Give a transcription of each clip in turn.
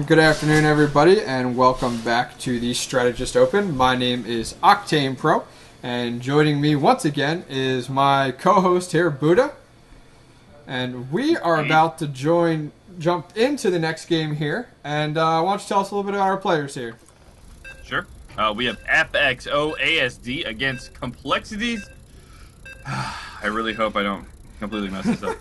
Good afternoon, everybody, and welcome back to the Strategist Open. My name is OctanePro, and joining me once again is my co-host here, Buddha. And we are about to jump into the next game here. And why don't you tell us a little bit about our players here? Sure. We have FXO ASD against Complexities. I really hope I don't completely mess this up.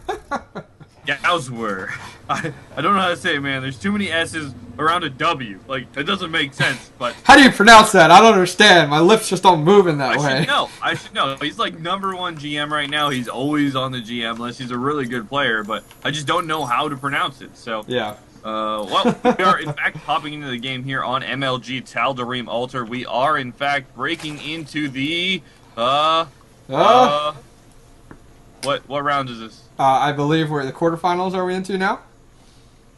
Gowswer. I don't know how to say it, man. There's too many S's around a W. Like, it doesn't make sense, but... How do you pronounce that? I don't understand. My lips just don't move in that way. I should know. He's like #1 GM right now. He's always on the GM list. He's a really good player, but I just don't know how to pronounce it. So, yeah. Well, we are, in fact, hopping into the game here on MLG Tal'darim Altar. We are, in fact, breaking into the, what round is this? I believe we're at the quarterfinals. Are we into now?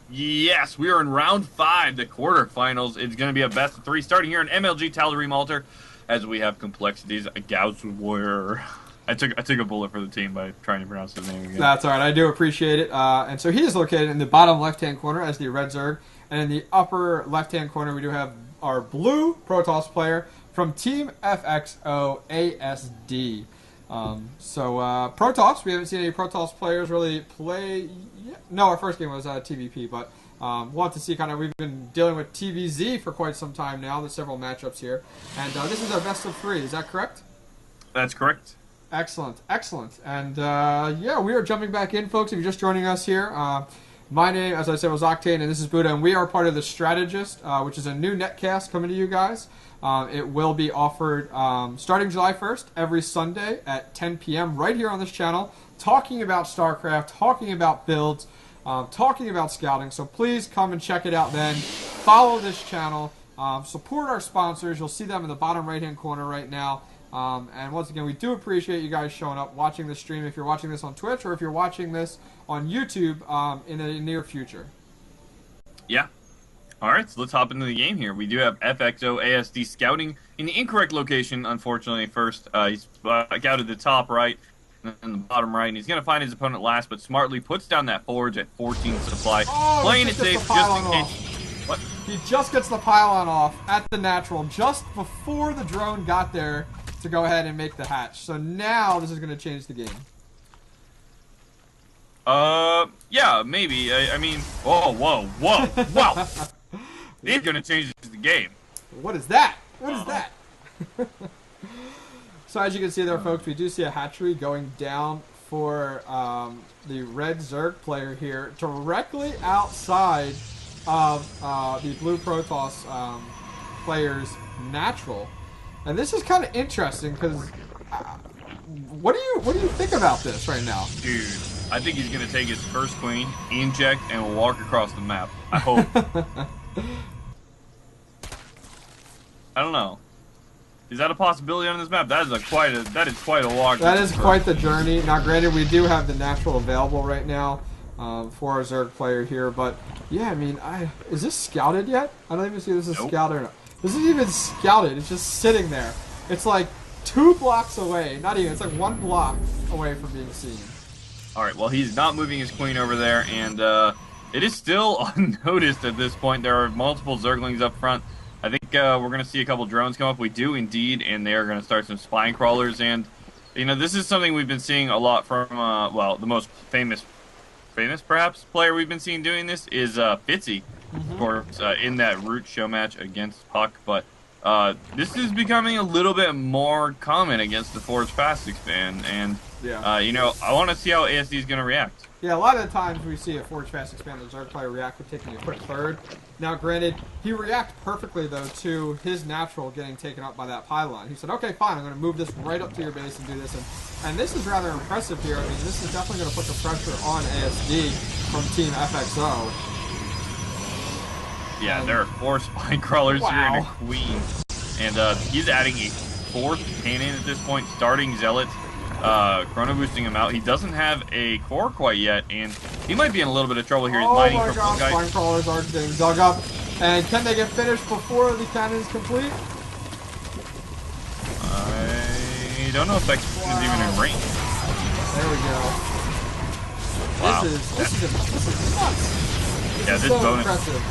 Yes, we are in round 5, the quarterfinals. It's going to be a best of 3 starting here on MLG Tal'darim Altar as we have Complexities. Gowswer. I took a bullet for the team by trying to pronounce his name again. That's all right. I do appreciate it. And so he is located in the bottom left-hand corner as the red Zerg. And in the upper left-hand corner, we do have our blue Protoss player from Team FXO ASD. Protoss, we haven't seen any Protoss players really play yet. No, our first game was TVP, but want to see we've been dealing with TVZ for quite some time now. There's several matchups here. And this is our best of 3, is that correct? That's correct. Excellent, excellent. And yeah, we are jumping back in, folks. If you're just joining us here, my name, as I said, was Octane, and this is Buddha, and we are part of the Strategist, which is a new netcast coming to you guys. It will be offered starting July 1st, every Sunday at 10 p.m. right here on this channel, talking about Starcraft, talking about builds, talking about scouting. So please come and check it out then. Follow this channel. Support our sponsors. You'll see them in the bottom right-hand corner right now. And once again, we do appreciate you guys showing up, watching the stream if you're watching this on Twitch or if you're watching this on YouTube in the near future. Yeah. Alright, so let's hop into the game here. We do have FXO ASD scouting in the incorrect location, unfortunately, first. He's scouted the top right and the bottom right, and he's going to find his opponent last, but smartly puts down that forge at 14 supply. Playing it safe just in case. What? He just gets the pylon off at the natural just before the drone got there to go ahead and make the hatch. So now this is going to change the game. Yeah, maybe. I mean, whoa. He's going to change the game. What is that? What is that? So as you can see there, folks, we do see a hatchery going down for the red Zerg player here, directly outside of the blue Protoss player's natural. And this is kind of interesting because what do you think about this right now? Dude, I think he's going to take his first queen, inject, and walk across the map. I hope. I don't know. Is that a possibility on this map? That is quite a walk. That is quite the journey. Now, granted, we do have the natural available right now for our Zerg player here, but yeah, I mean, is this scouted yet? I don't even see this is scouted or not. This isn't even scouted. It's just sitting there. It's like 2 blocks away. Not even. It's like 1 block away from being seen. All right. Well, he's not moving his queen over there, and it is still unnoticed at this point. There are multiple Zerglings up front. I think we're going to see a couple drones come up. We do indeed, and they are going to start some spine crawlers. And you know, this is something we've been seeing a lot from well, the most famous perhaps player we've been seeing doing this is Fitzy. Of course, in that root show match against Puck, but this is becoming a little bit more common against the Forge Fast Expand, and yeah. you know, I want to see how ASD is going to react. Yeah, a lot of the times we see a Forge Fast Expand, the Zerg player react with taking a quick third. Now, granted, he reacted perfectly, though, to his natural getting taken up by that pylon. He said, okay, fine, I'm going to move this right up to your base and do this. And this is rather impressive here. I mean, this is definitely going to put the pressure on ASD from Team FXO. Yeah, there are 4 spine crawlers here and a queen. And he's adding a 4th cannon at this point, starting Zealot, chrono boosting him out. He doesn't have a core quite yet, and he might be in a little bit of trouble here. He's mining for one guy. Spine crawlers are getting dug up. And can they get finished before the cannon is complete? I don't know if that is even in range. There we go. Wow. This is nuts. Yeah, this so bonus. Impressive.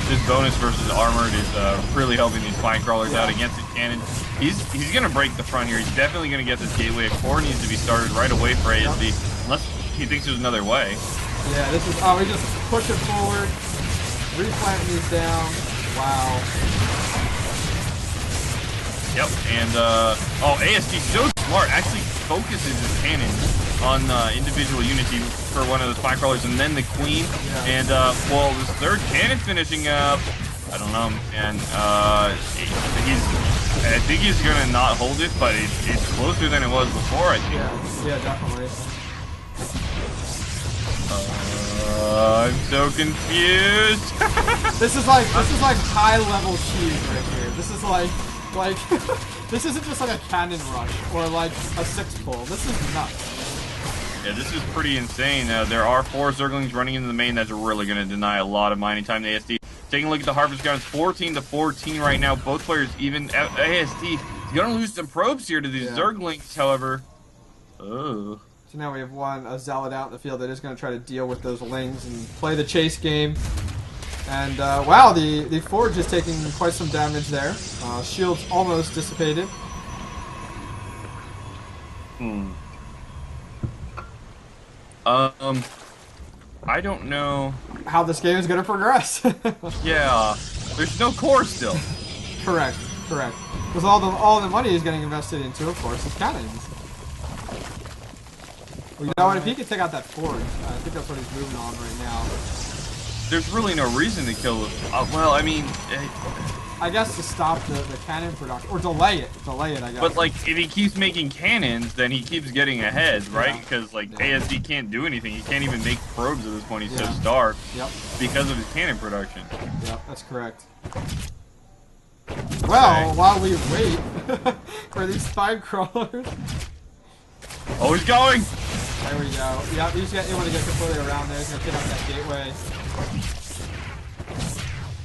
this bonus versus armored is really helping these spine crawlers out against his cannon. He's gonna break the front here. He's definitely gonna get this gateway. A core needs to be started right away for ASD, unless he thinks there's another way. Yeah, this is we just push it forward, replanting these down. Wow. Yep, and ASD so smart. Actually focuses his cannon on individual units for one of the spine crawlers, and then the queen. Yeah. And well, this third cannon finishing up. I don't know, and I think he's gonna not hold it, but it's closer than it was before. I think. Yeah, definitely. I'm so confused. This is like high level cheese right here. This is like this isn't just like a cannon rush or like a 6-pull. This is nuts. Yeah, this is pretty insane. There are 4 Zerglings running into the main. That's really going to deny a lot of mining time to ASD. Taking a look at the Harvest Grounds, 14-14 right now. Both players, even ASD, is going to lose some probes here to these Zerglings, however. Oh. So now we have a Zealot out in the field that is going to try to deal with those Lings and play the chase game. And, wow, the Forge is taking quite some damage there. Shield's almost dissipated. I don't know how this game is going to progress. Yeah, there's no core still. Correct. Because all the money is getting invested into, of course, is cannons. Well, you know what? If he could take out that Forge, I think that's what he's moving on right now. There's really no reason to kill it. Well, I mean, I guess to stop the cannon production or delay it, I guess. But like, if he keeps making cannons, then he keeps getting ahead, right? Because like ASD can't do anything. He can't even make probes at this point. He's so starved. Yep. Because of his cannon production. Yep, that's correct. Well, while we wait for these spine crawlers. Oh, he's going! There we go. Yep, he's able to get completely around there. He's gonna pick up that gateway.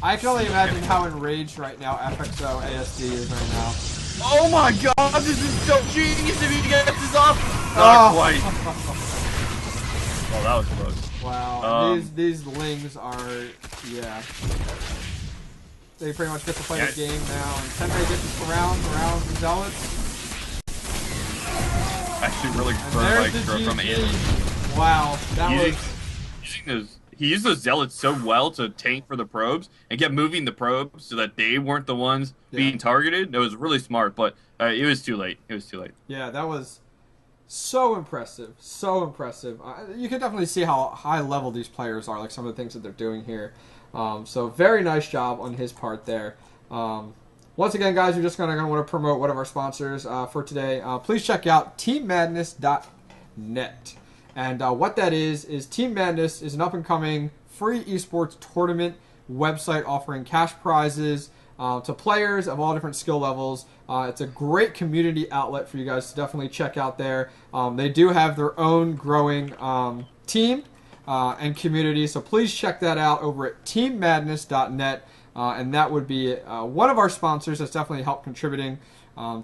I can only imagine how enraged right now FXO ASD is right now. Oh my god, this is so genius if he gets this off! Not quite. Oh, that was close. Wow, these Lings are, they pretty much get to play the game now. And Tenrei gets around the Zealots. Actually, really prefer like from ASD. Wow, that was using those. He used those Zealots so well to tank for the probes and kept moving the probes so that they weren't the ones being targeted. It was really smart, but it was too late. Yeah, that was so impressive. So impressive. You can definitely see how high level these players are, like some of the things that they're doing here. So very nice job on his part there. Once again, guys, we're just going to want to promote one of our sponsors for today. Please check out TeamMadness.net. And what that is Team Madness is an up-and-coming free esports tournament website offering cash prizes to players of all different skill levels. It's a great community outlet for you guys to definitely check out there. They do have their own growing team and community, so please check that out over at TeamMadness.net. And that would be one of our sponsors that's definitely helped contributing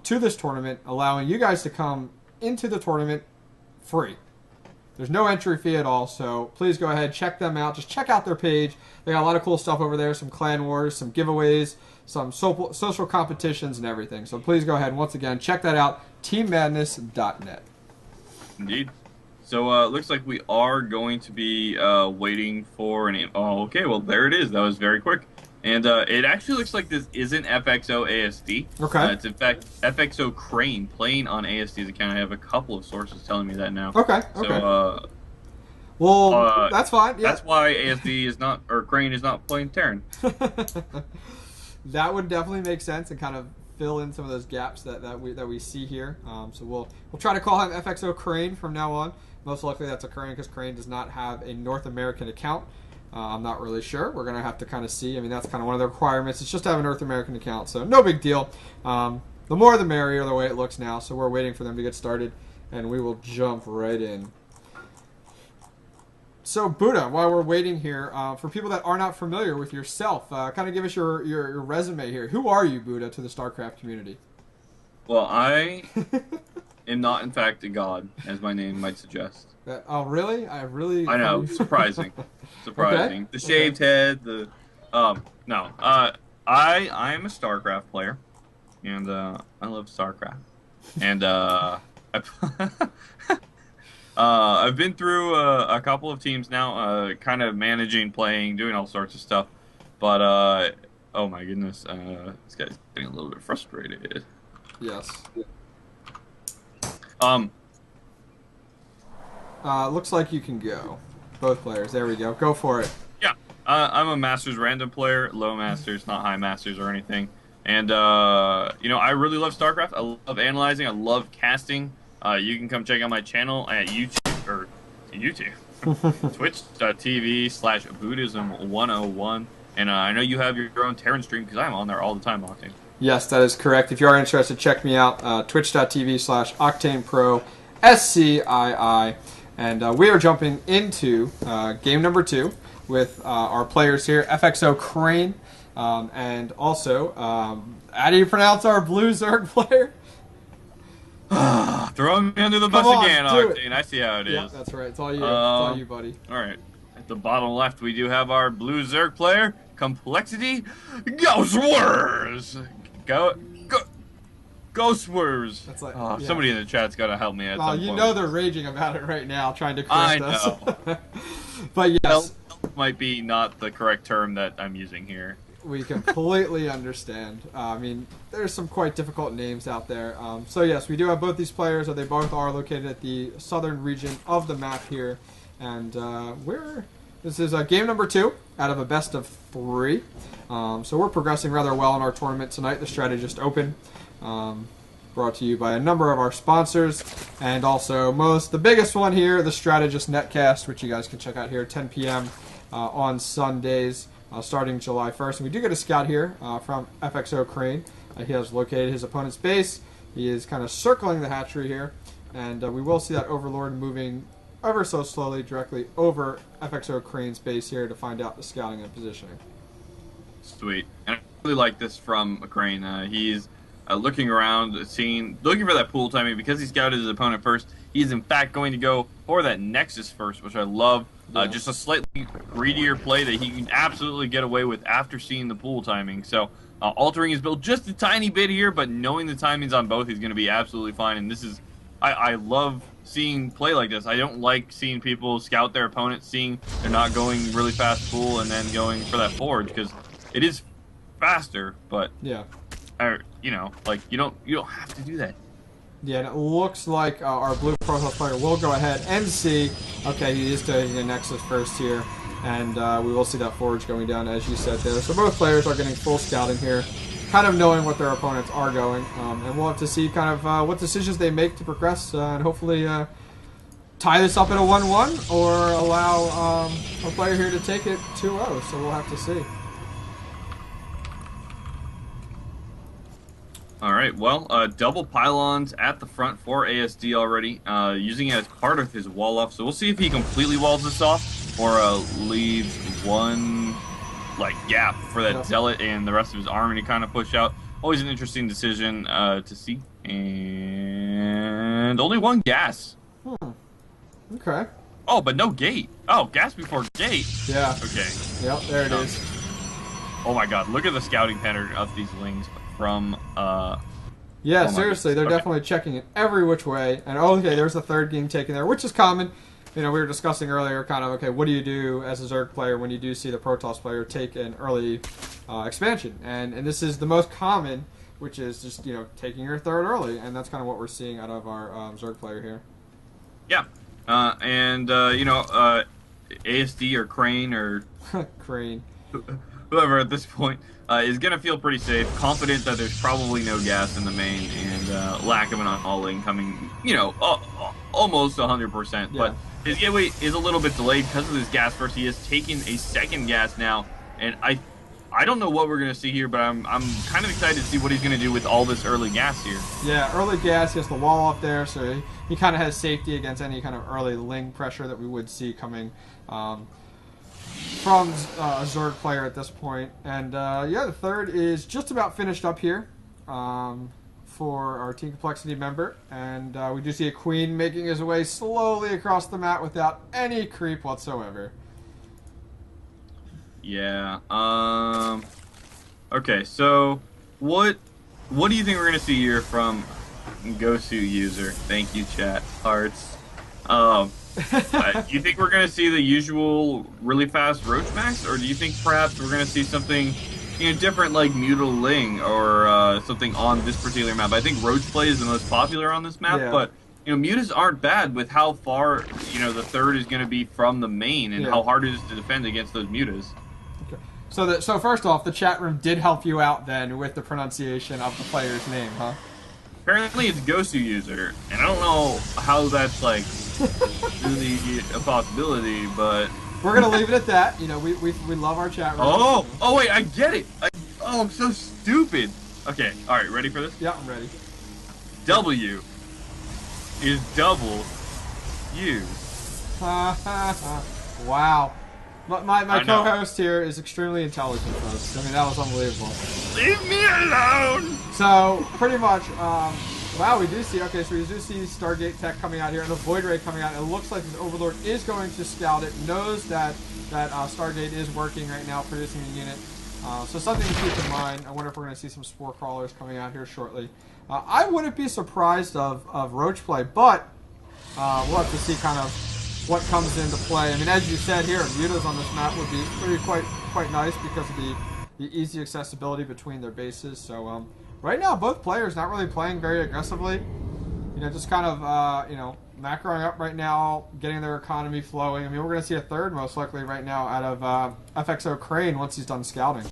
to this tournament, allowing you guys to come into the tournament free. There's no entry fee at all, so please go ahead, check them out. Just check out their page. They got a lot of cool stuff over there, some clan wars, some giveaways, some social competitions, and everything. So please go ahead and once again, check that out, teammadness.net. Indeed. So it looks like we are going to be waiting for an... Oh, okay, well, there it is. That was very quick. And it actually looks like this isn't FXO ASD. Okay. It's in fact FXO Crane playing on ASD's account. I have a couple of sources telling me that now. Okay. So, well, that's fine. Yeah. That's why ASD is not, or Crane is not playing Terran. That would definitely make sense and kind of fill in some of those gaps that we see here. So we'll try to call him FXO Crane from now on. Most likely that's occurring because Crane does not have a North American account. I'm not really sure. We're going to have to kind of see. I mean, that's kind of one of the requirements. It's just to have a North American account, so no big deal. The more the merrier the way it looks now, so we're waiting for them to get started, and we will jump right in. So, Buddha, while we're waiting here, for people that are not familiar with yourself, kind of give us your resume here. Who are you, Buddha, to the StarCraft community? Well, I am not, in fact, a god, as my name might suggest. Oh, really? I know. Surprising. Surprising. Okay. The shaved head, the No. I am a Starcraft player, and I love Starcraft, and I've been through a couple of teams now, kind of managing, playing, doing all sorts of stuff, but oh my goodness, this guy's getting a little bit frustrated. Yes. Um, Looks like you can go. Both players. There we go. Go for it. yeah, I'm a Masters random player, low Masters, not high Masters or anything. And, you know, I really love StarCraft. I love analyzing. I love casting. You can come check out my channel at YouTube, or YouTube, twitch.tv/Buddhism101. And I know you have your own Terran stream because I'm on there all the time, Octane. Yes, that is correct. If you are interested, check me out, twitch.tv/OctanePro, SCII. And we are jumping into game number 2 with our players here, FXO Crane, and also, how do you pronounce our blue Zerg player? Throwing me under the bus again, Octane. I see how it is. Yeah, that's right. It's all you. It's all you, buddy. All right. At the bottom left, we do have our blue Zerg player, Complexity Ghostwars. Ghostwars. That's like, yeah. Somebody in the chat's got to help me at some point. You know they're raging about it right now, trying to correct I us. know. But yes. Help might be not the correct term that I'm using here. We completely understand. I mean, there's some quite difficult names out there. So yes, we do have both these players. They both are located at the southern region of the map here. And this is game number 2 out of a best of 3. So we're progressing rather well in our tournament tonight, the Strategist Open. Brought to you by a number of our sponsors, and also the biggest one here, the Strategist Netcast, which you guys can check out here at 10 p.m. On Sundays, starting July 1st. And we do get a scout here from FXO Crane. He has located his opponent's base. He is kind of circling the hatchery here, and we will see that Overlord moving ever so slowly directly over FXO Crane's base here to find out the scouting and positioning. Sweet. And I really like this from Crane. He's looking around, looking for that pool timing. Because he scouted his opponent first, he's in fact going to go for that Nexus first, which I love. Just a slightly greedier play that he can absolutely get away with after seeing the pool timing. So altering his build just a tiny bit here, but knowing the timings on both, he's going to be absolutely fine. And this is, I love seeing play like this. I don't like seeing people scout their opponent, seeing they're not going really fast pool and then going for that forge, because it is faster, but yeah. You know, like you don't have to do that. Yeah, and it looks like our blue profile player will go ahead and see. Okay, he is taking a Nexus first here, and we will see that forge going down, as you said there. So both players are getting full scouting here, kind of knowing what their opponents are going, and we'll have to see kind of what decisions they make to progress, and hopefully tie this up at a 1-1, or allow a player here to take it 2-0. So we'll have to see. All right, well, double pylons at the front for ASD already, using it as part of his wall off. So we'll see if he completely walls this off or leaves one gap for that zealot and the rest of his army to kind of push out. Always an interesting decision to see. And only one gas. Okay. Oh, but no gate. Oh, gas before gate. Yeah. Okay. Yep, there it is. Oh my god, look at the scouting pattern of these lings from yeah, seriously, they're definitely checking it every which way. And okay, there's the third game taken there, which is common. You know, we were discussing earlier kind of, okay, what do you do as a Zerg player when you do see the Protoss player take an early expansion? And this is the most common, which is just, you know, taking your third early. And that's kind of what we're seeing out of our Zerg player here. Yeah. You know, ASD or Crane or... Crane. Whoever at this point is going to feel pretty safe, confident that there's probably no gas in the main, and lack of an all-in coming, you know, almost 100%. Yeah. But his gateway is a little bit delayed because of this gas first. He has taken a second gas now, and I don't know what we're going to see here, but I'm kind of excited to see what he's going to do with all this early gas here. Yeah, early gas, he has the wall up there, so he kind of has safety against any kind of early ling pressure that we would see coming from a Zerg player at this point. And yeah, the third is just about finished up here for our Team Complexity member. And we do see a Queen making his way slowly across the map without any creep whatsoever. Yeah. Okay, so what do you think we're gonna see here from Gosu user? Thank you, chat. Hearts. Do you think we're gonna see the usual really fast Roach Max, or do you think perhaps we're gonna see something, different like Mutiling or something on this particular map? I think Roach Play is the most popular on this map, Yeah. but mutas aren't bad with how far the third is gonna be from the main and how hard it is to defend against those mutas. So first off, the chat room did help you out then with the pronunciation of the player's name, huh? Apparently it's Gosu user, and I don't know how that's like really a possibility, but we're gonna leave it at that. We love our chat room. Oh wait, I get it. I'm so stupid. Okay, all right, ready for this? Yeah, I'm ready. W is double U. Wow. My co-host here is extremely intelligent, folks. I mean, that was unbelievable. Leave me alone! So, pretty much, wow, we do see Stargate Tech coming out here, and the Void Ray coming out. It looks like this Overlord is going to scout it, knows that Stargate is working right now, producing a unit. So something to keep in mind. I wonder if we're going to see some Spore Crawlers coming out here shortly. I wouldn't be surprised of Roach Play, but we'll have to see kind of what comes into play. I mean, as you said here, mutas on this map would be quite nice because of the easy accessibility between their bases. So right now, both players not really playing very aggressively. Just kind of macroing up right now, getting their economy flowing. I mean, we're going to see a third most likely right now out of FXO Crane once he's done scouting.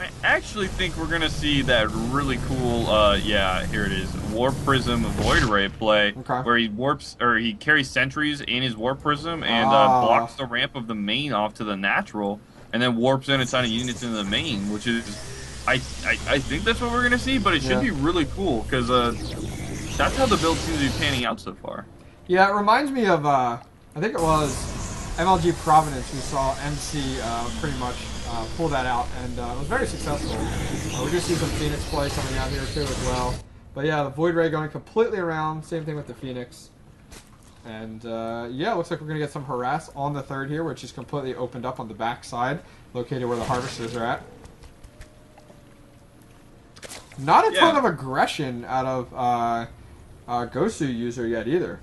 I actually think we're going to see that really cool, yeah, here it is, Warp Prism Void Ray play, where he warps, or he carries sentries in his Warp Prism and blocks the ramp of the main off to the natural, and then warps in a ton of units into the main, which is, I think that's what we're going to see, but it should be really cool, because that's how the build seems to be panning out so far. Yeah, it reminds me of, I think it was MLG Providence. We saw MC pretty much pull that out, and it was very successful. We do see some Phoenix play coming out here too as well. But yeah, the Void Ray going completely around. Same thing with the Phoenix. And yeah, looks like we're going to get some harass on the third here, which is completely opened up on the back side, located where the Harvesters are at. Not a ton of aggression out of Gosu user yet either.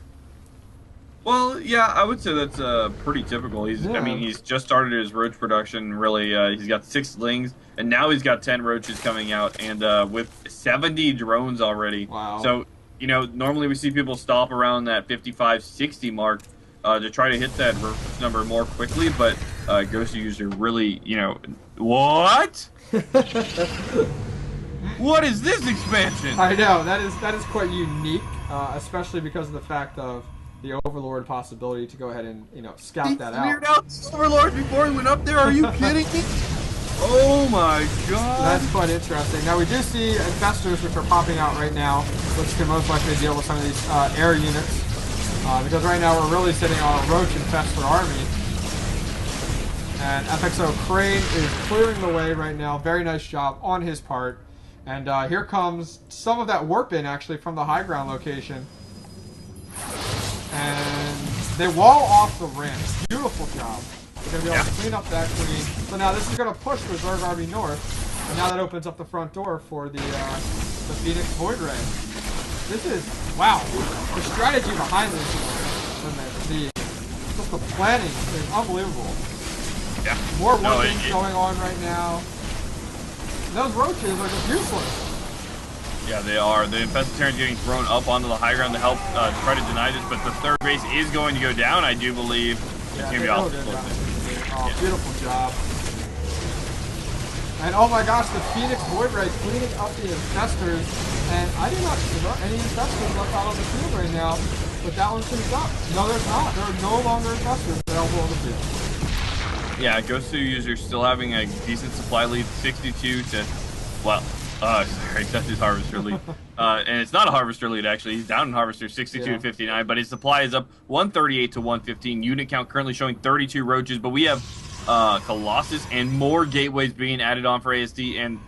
Well, yeah, I would say that's pretty typical. I mean, he's just started his roach production, really. He's got 6 slings, and now he's got 10 roaches coming out, and with 70 drones already. Wow. So, normally we see people stop around that 55, 60 mark to try to hit that roach number more quickly, but Ghost user really, what? What is this expansion? I know, that is quite unique, especially because of the fact of the Overlord possibility to go ahead and, scout that out. He cleared out Overlord before he went up there? Are you kidding me? Oh my god. That's quite interesting. Now we do see Infestors which are popping out right now, which can most likely deal with some of these air units. Because right now we're really sitting on a Roach Infestor army. And FXO Crane is clearing the way right now. Very nice job on his part. And here comes some of that warp in actually from the high ground location. And they wall off the ramp. Beautiful job. They're going to be able to clean up that queen. So now this is going to push the Zerg Army north. And now that opens up the front door for the Phoenix Void Ray. This is, wow, the strategy behind this, just the planning is unbelievable. Yeah. More warping going on right now. Those roaches are just useless. Yeah, they are. The Infestatorian's getting thrown up onto the high ground to help try to deny this, but the third base is going to go down, I do believe. Yeah, it's going to be off. Oh, beautiful job. And oh my gosh, the Phoenix Void Ray cleaning up the Infestors. And I do not see any Infestors left out on the field right now, but that one's finished up. No, there's not. There are no longer Infestors available on the field. Yeah, Ghost user still having a decent supply lead, 62 to, well, sorry, that's his Harvester lead. And it's not a Harvester lead, actually. He's down in Harvester, 62 to 59, but his supply is up 138 to 115. Unit count currently showing 32 roaches, but we have Colossus and more gateways being added on for ASD, and,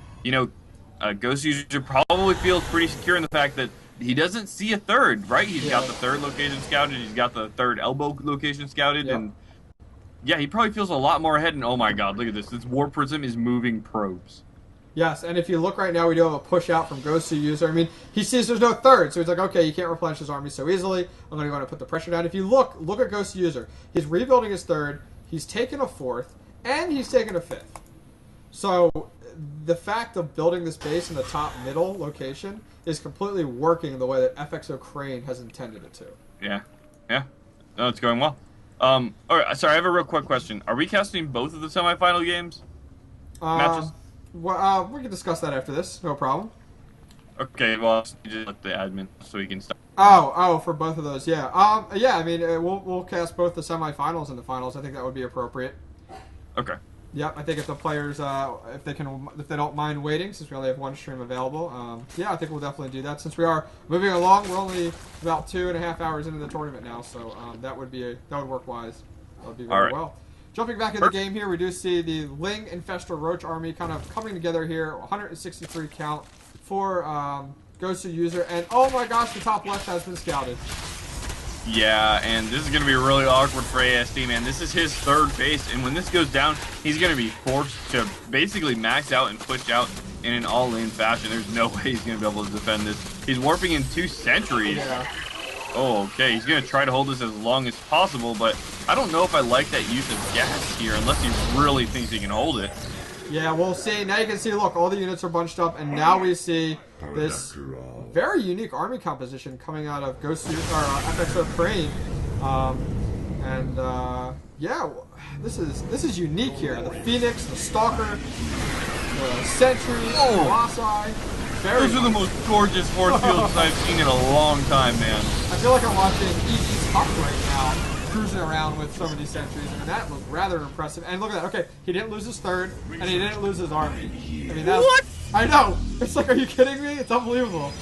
Ghost user probably feels pretty secure in the fact that he doesn't see a third, right? He's got the third location scouted, he's got the third elbow location scouted, and Yeah, he probably feels a lot more ahead. And oh my God, look at this! This War Prism is moving probes. Yes, and if you look right now, we do have a push out from GoSuUser. I mean, he sees there's no third, so he's like, okay, you can't replenish his army so easily. I'm going to go and put the pressure down. If you look at GoSuUser. He's rebuilding his third, he's taken a fourth, and he's taken a fifth. So the fact of building this base in the top middle location is completely working the way that FXO Crane has intended it to. Yeah, yeah. No, it's going well. All right, sorry, I have a real quick question. Are we casting both of the semifinal games? Matches? Well, we can discuss that after this. No problem. Okay, well, you just let the admin so we can start. Oh, for both of those, yeah. Yeah, I mean, we'll cast both the semifinals and the finals. I think that would be appropriate. Okay. Yep, I think if the players, if they don't mind waiting, since we only have one stream available, yeah, I think we'll definitely do that. Since we are moving along, we're only about 2.5 hours into the tournament now, so that would work wise. That would be very well. Jumping back in the game here, we do see the Ling Infestor Roach army kind of coming together here. 163 count for GoSuUser, and oh my gosh, the top left has been scouted. Yeah, and this is going to be really awkward for ASD, man. This is his third base, and when this goes down, he's going to be forced to basically max out and push out in an all-in fashion. There's no way he's going to be able to defend this. He's warping in 2 sentries. Yeah. Oh, okay. He's going to try to hold this as long as possible, but I don't know if I like that use of gas here unless he really thinks he can hold it. Yeah, we'll see. Now you can see, look, all the units are bunched up, and now we see this very unique army composition coming out of FXO Crane. Yeah, this is unique here. The Phoenix, the Stalker, the Sentry, the Colossi. Those are the most gorgeous force fields I've seen in a long time, man. I feel like I'm watching EG's Huck right now, cruising around with so many sentries. I mean, that was rather impressive. And look at that. Okay, he didn't lose his third, and he didn't lose his army. I mean, that's... What? I know. It's like, are you kidding me? It's unbelievable.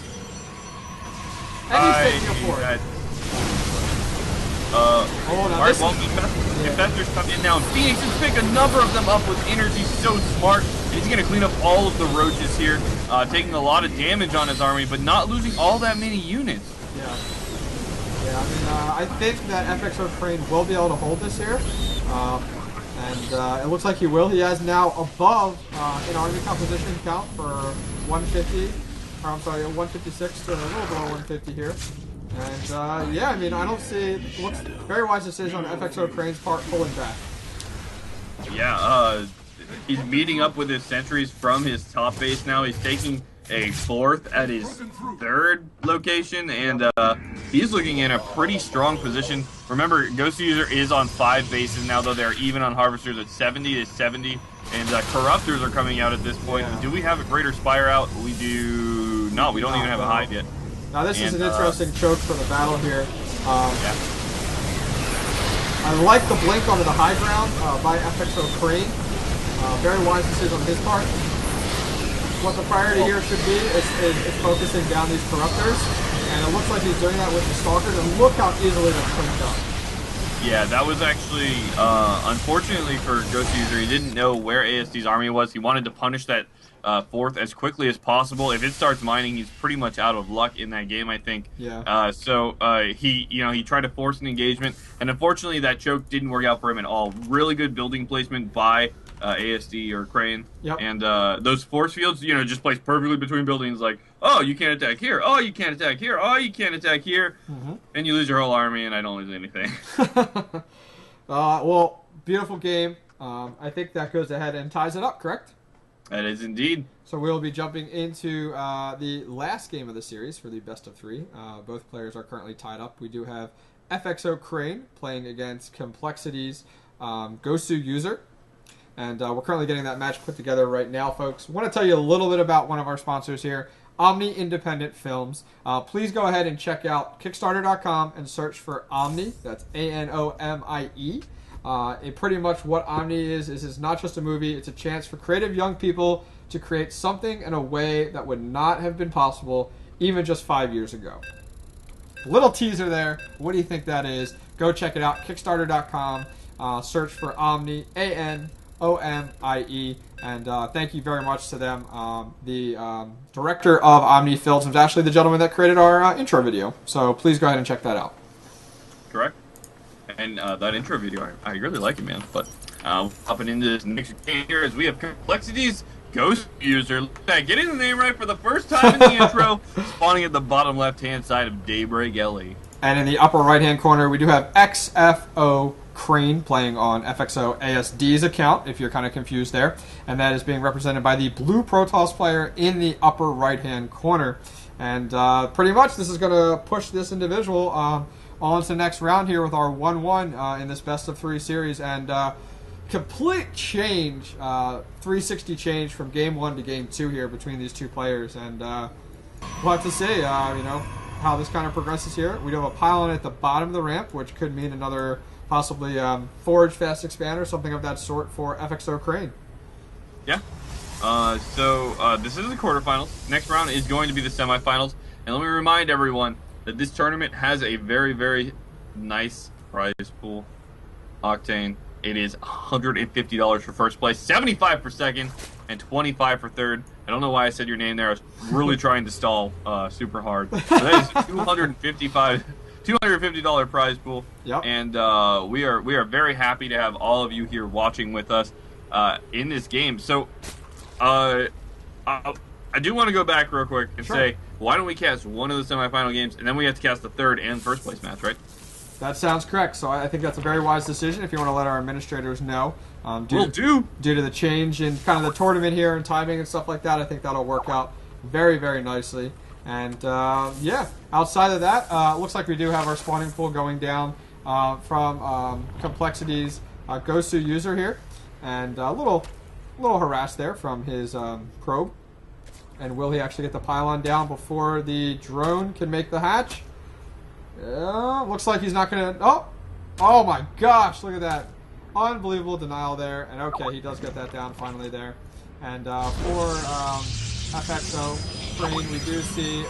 And he's taking a fourth. Alright, well, Infestors come in now, and Phoenix is picking a number of them up with energy, so smart. And he's going to clean up all of the roaches here, taking a lot of damage on his army, but not losing all that many units. Yeah. Yeah, I mean, I think that FXO Crane will be able to hold this here. And it looks like he will. He has now above an army composition count for 150. Or I'm sorry, 156 to a little below 150 here. And yeah, I mean, I don't see. Looks very wise decision on FXO Crane's part, pulling back. Yeah, he's meeting up with his sentries from his top base now. He's taking a fourth at his third location, and he's looking in a pretty strong position. Remember, GoSuUser is on 5 bases now, though they're even on Harvesters at 70 to 70, and Corruptors are coming out at this point. Yeah. Do we have a Greater Spire out? We do not. We don't even have a Hive yet. Now this is an interesting choke for the battle here. Yeah. I like the blink onto the high ground by FXO Crane. Very wise decision on his part. What the priority here should be is focusing down these Corruptors, and it looks like he's doing that with the Stalkers, and look how easily that's cleaned up. Yeah, that was actually, unfortunately for GoSuUser, he didn't know where ASD's army was. He wanted to punish that fourth as quickly as possible. If it starts mining, he's pretty much out of luck in that game, I think. Yeah. So he tried to force an engagement, and unfortunately that choke didn't work out for him at all. Really good building placement by ASD or Crane. Yep. And those force fields, just placed perfectly between buildings. Like, oh, you can't attack here. Oh, you can't attack here. Oh, you can't attack here. Mm-hmm. And you lose your whole army, and I don't lose anything. Well, beautiful game. I think that goes ahead and ties it up, correct? That is indeed. So we'll be jumping into the last game of the series for the best of 3. Both players are currently tied up. We do have FXO Crane playing against Complexity's GoSuUser. And we're currently getting that match put together right now, folks. I want to tell you a little bit about one of our sponsors here, Omni Independent Films. Please go ahead and check out Kickstarter.com and search for Omni. That's Anomie. Pretty much what Omni is not just a movie. It's a chance for creative young people to create something in a way that would not have been possible even just 5 years ago. Little teaser there. What do you think that is? Go check it out. Kickstarter.com. Search for Omni, Anomie, and thank you very much to them. The director of Omni Films was actually the gentleman that created our intro video. So please go ahead and check that out. Correct. and that intro video, I really like it, man. But hopping into this next game here as we have Complexities Ghost User. Look at that, getting the name right for the first time in the intro, spawning at the bottom left-hand side of Daybreak LE. And in the upper right-hand corner, we do have XFO Crane playing on FXO ASD's account, if you're kind of confused there. And that is being represented by the blue Protoss player in the upper right-hand corner. And pretty much this is going to push this individual on to the next round here with our 1-1 in this best-of-3 series. And complete change, 360 change from Game 1 to Game 2 here between these two players. And we'll have to see, you know, how this kind of progresses here. We do have a pylon at the bottom of the ramp, which could mean another possibly forage fast expander, something of that sort for FXO Crane. Yeah. So this is the quarterfinals. Next round is going to be the semifinals. And let me remind everyone that this tournament has a very, very nice prize pool. Octane. It is $150 for first place, $75 for second, and $25 for third. I don't know why I said your name there. I was really trying to stall super hard. So that is $250 prize pool. Yep. And we are very happy to have all of you here watching with us in this game. So I do want to go back real quick and say, why don't we cast one of the semifinal games, and then we have to cast the third and first place match, right? That sounds correct. So I think that's a very wise decision. If you want to let our administrators know, due to the change in kind of the tournament here and timing and stuff like that, I think that'll work out very, very nicely. And yeah, outside of that, it looks like we do have our spawning pool going down from Complexities Gosu user here, and a little harassed there from his probe. And will he actually get the pylon down before the drone can make the hatch? Yeah, looks like he's not going to... Oh my gosh, look at that. Unbelievable denial there. And okay, he does get that down finally there. And for FXO Crane, we do see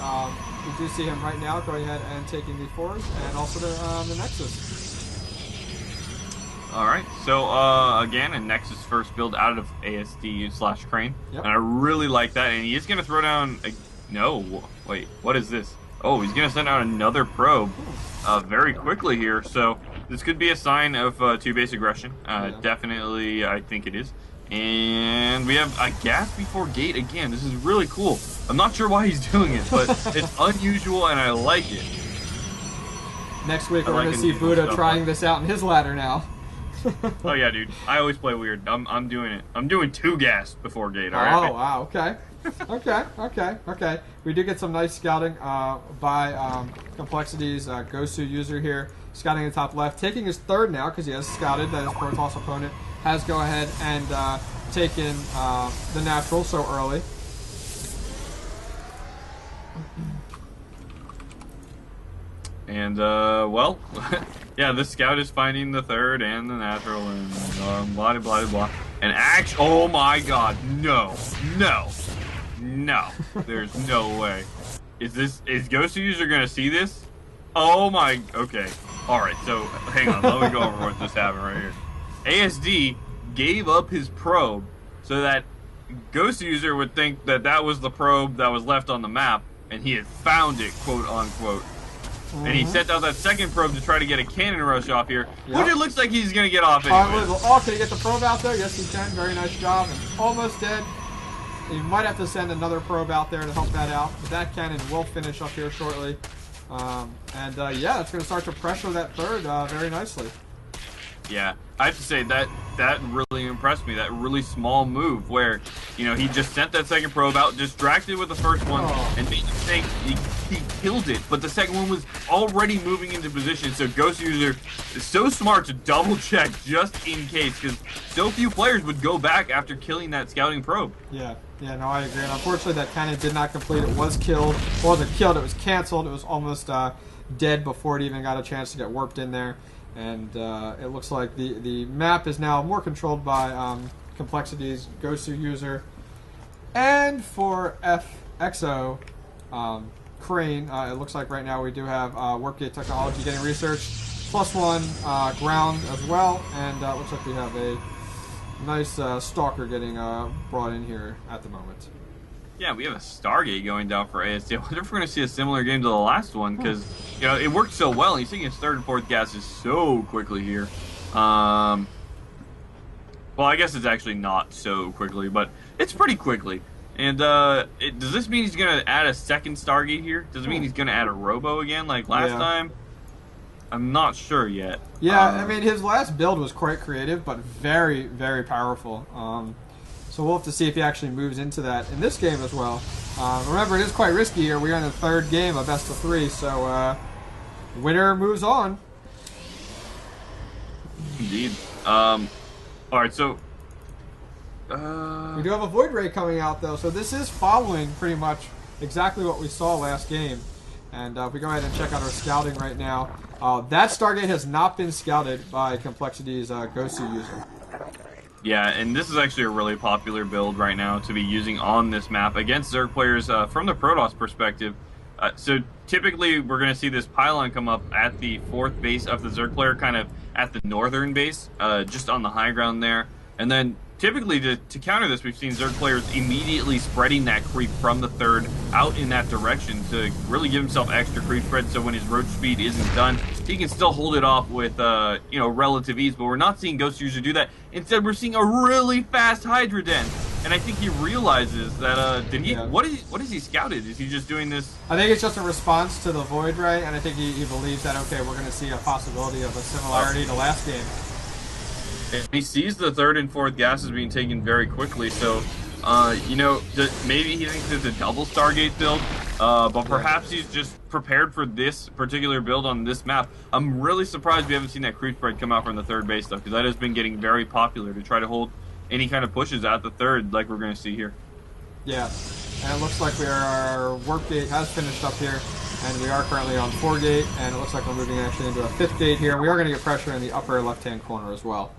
him right now going ahead and taking the forge and also the Nexus. Alright, so again, a Nexus first build out of ASD/Crane. Yep. And I really like that. And he is going to throw down... No, wait, what is this? Oh, he's going to send out another probe very quickly here. So this could be a sign of two-base aggression. Definitely, I think it is. And we have a gas before gate again. This is really cool. I'm not sure why he's doing it, but it's unusual and I like it. Next week, we're going to see Buddha trying this out in his ladder now. Oh yeah, dude. I always play weird. I'm doing it. I'm doing two gas before gate. All right. Oh wow. Okay. Okay. We do get some nice scouting by Complexities Gosu user here, scouting in the top left, taking his third now because he has scouted that his Protoss opponent has go ahead and taken the natural so early. And well, yeah, the scout is finding the third and the natural and blah blah blah. And oh my God, no, there's no way. Is Ghost User gonna see this? Oh my, okay. Alright, so hang on, let me go over what just happened right here. ASD gave up his probe so that Ghost User would think that that was the probe that was left on the map, and he had found it, quote unquote. And he sent out that second probe to try to get a cannon rush off here, which it looks like he's going to get off anyway. Oh, can he get the probe out there? Yes, he can. Very nice job. And almost dead. He might have to send another probe out there to help that out. But that cannon will finish up here shortly. Yeah, it's going to start to pressure that third very nicely. Yeah, I have to say that really impressed me. That really small move where, you know, he just sent that second probe out, distracted with the first one, and made the mistake. He killed it, but the second one was already moving into position. So Ghost User is so smart to double check just in case, because so few players would go back after killing that scouting probe. Yeah, no, I agree. And unfortunately, that cannon did not complete. It was killed. It wasn't killed. It was canceled. It was almost dead before it even got a chance to get warped in there. And it looks like the map is now more controlled by Complexities Gosu user. And for FXO Crane, it looks like right now we do have Warpgate Technology getting researched, +1 ground as well, and it looks like we have a nice stalker getting brought in here at the moment. Yeah, we have a Stargate going down for ASD. I wonder if we're going to see a similar game to the last one, because you know it worked so well. And he's taking his third and fourth gases so quickly here. Well, I guess it's actually not so quickly, but it's pretty quickly. And does this mean he's going to add a second Stargate here? Does it mean he's going to add a Robo again like last time? I'm not sure yet. Yeah, I mean, his last build was quite creative, but very, very powerful. So we'll have to see if he actually moves into that in this game as well. Remember, it is quite risky here. We're in the third game of best of 3, so winner moves on. Indeed. All right, so we do have a Void Ray coming out, though, so this is following pretty much exactly what we saw last game. And if we go ahead and check out our scouting right now, that Stargate has not been scouted by Complexity's Gosu user. Yeah, and this is actually a really popular build right now to be using on this map against Zerg players from the Protoss perspective. So typically we're going to see this pylon come up at the 4th base of the Zerg player, kind of at the northern base, just on the high ground there. And then typically to counter this, we've seen Zerg players immediately spreading that creep from the 3rd out in that direction to really give himself extra creep spread, so when his roach speed isn't done, he can still hold it off with you know, relative ease. But we're not seeing Ghost usually do that. Instead, we're seeing a really fast Hydra Den. And I think he realizes that, what is he scouted? Is he just doing this? I think it's just a response to the Void Ray, and I think he believes that, okay, we're going to see a possibility of a similarity to last game. He sees the 3rd and 4th gases being taken very quickly, so, you know, maybe he thinks it's a double Stargate build, but perhaps he's just prepared for this particular build on this map. I'm really surprised we haven't seen that creep spread come out from the 3rd base, though, because that has been getting very popular to try to hold any kind of pushes at the 3rd, like we're going to see here. Yeah, and it looks like our work gate has finished up here, and we are currently on 4 gate, and it looks like we're moving actually into a 5th gate here. We are going to get pressure in the upper left-hand corner as well.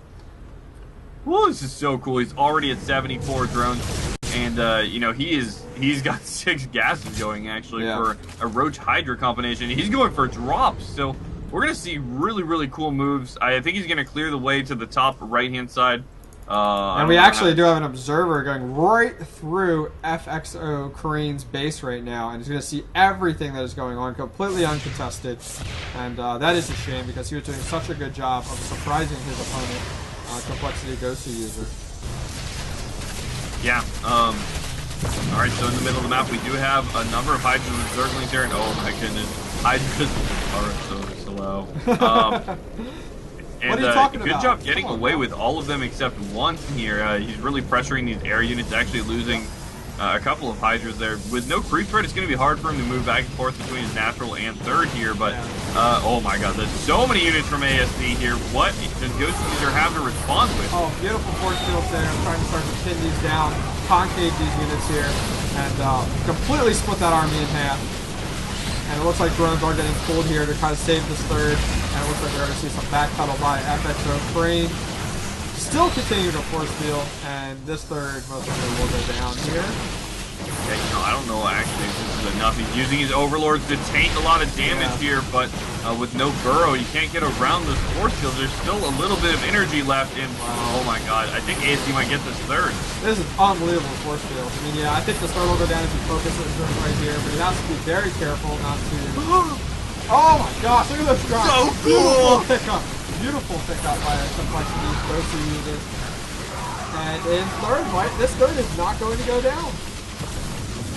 Whoa, this is so cool. He's already at 74 drones, and you know, he's got 6 gases going actually for a Roach Hydra combination. He's going for drops, so we're gonna see really, really cool moves. I think he's gonna clear the way to the top right-hand side. And we actually do have an observer going right through FXO Korean's base right now, and he's going to see everything that is going on, completely uncontested. And that is a shame, because he was doing such a good job of surprising his opponent, Complexity Gosu user. Yeah. Alright, so in the middle of the map, we do have a number of Hydras and Zerglings here, and oh my goodness, Hydras are so slow. And what are you talking good about? job getting away with all of them except one here. He's really pressuring these air units, actually losing a couple of Hydras there. With no creep threat, it's going to be hard for him to move back and forth between his natural and 3rd here. But, oh my god, there's so many units from ASD here. What does Ghost User have to respond with? Oh, beautiful force fields there. I'm trying to start to pin these down, concave these units here, and completely split that army in half. And it looks like drones are getting pulled here to try to save this 3rd. And it looks like we're going to see some backpedal by FXO Crane. Still continue to force field, and this 3rd most likely will go down here. Yeah, you know, I don't know actually if this is enough. He's using his Overlords to tank a lot of damage here, but with no burrow, you can't get around those force fields. There's still a little bit of energy left, and oh my god, I think ASD might get this 3rd. This is unbelievable force field. I mean, yeah, I think the 3rd will go down if he focuses right here, but he has to be very careful not to... Oh my gosh, look at this drop. So Beautiful cool! pickup. Beautiful pickup by a Complexity Gosu user. And in 3rd, right, this 3rd is not going to go down.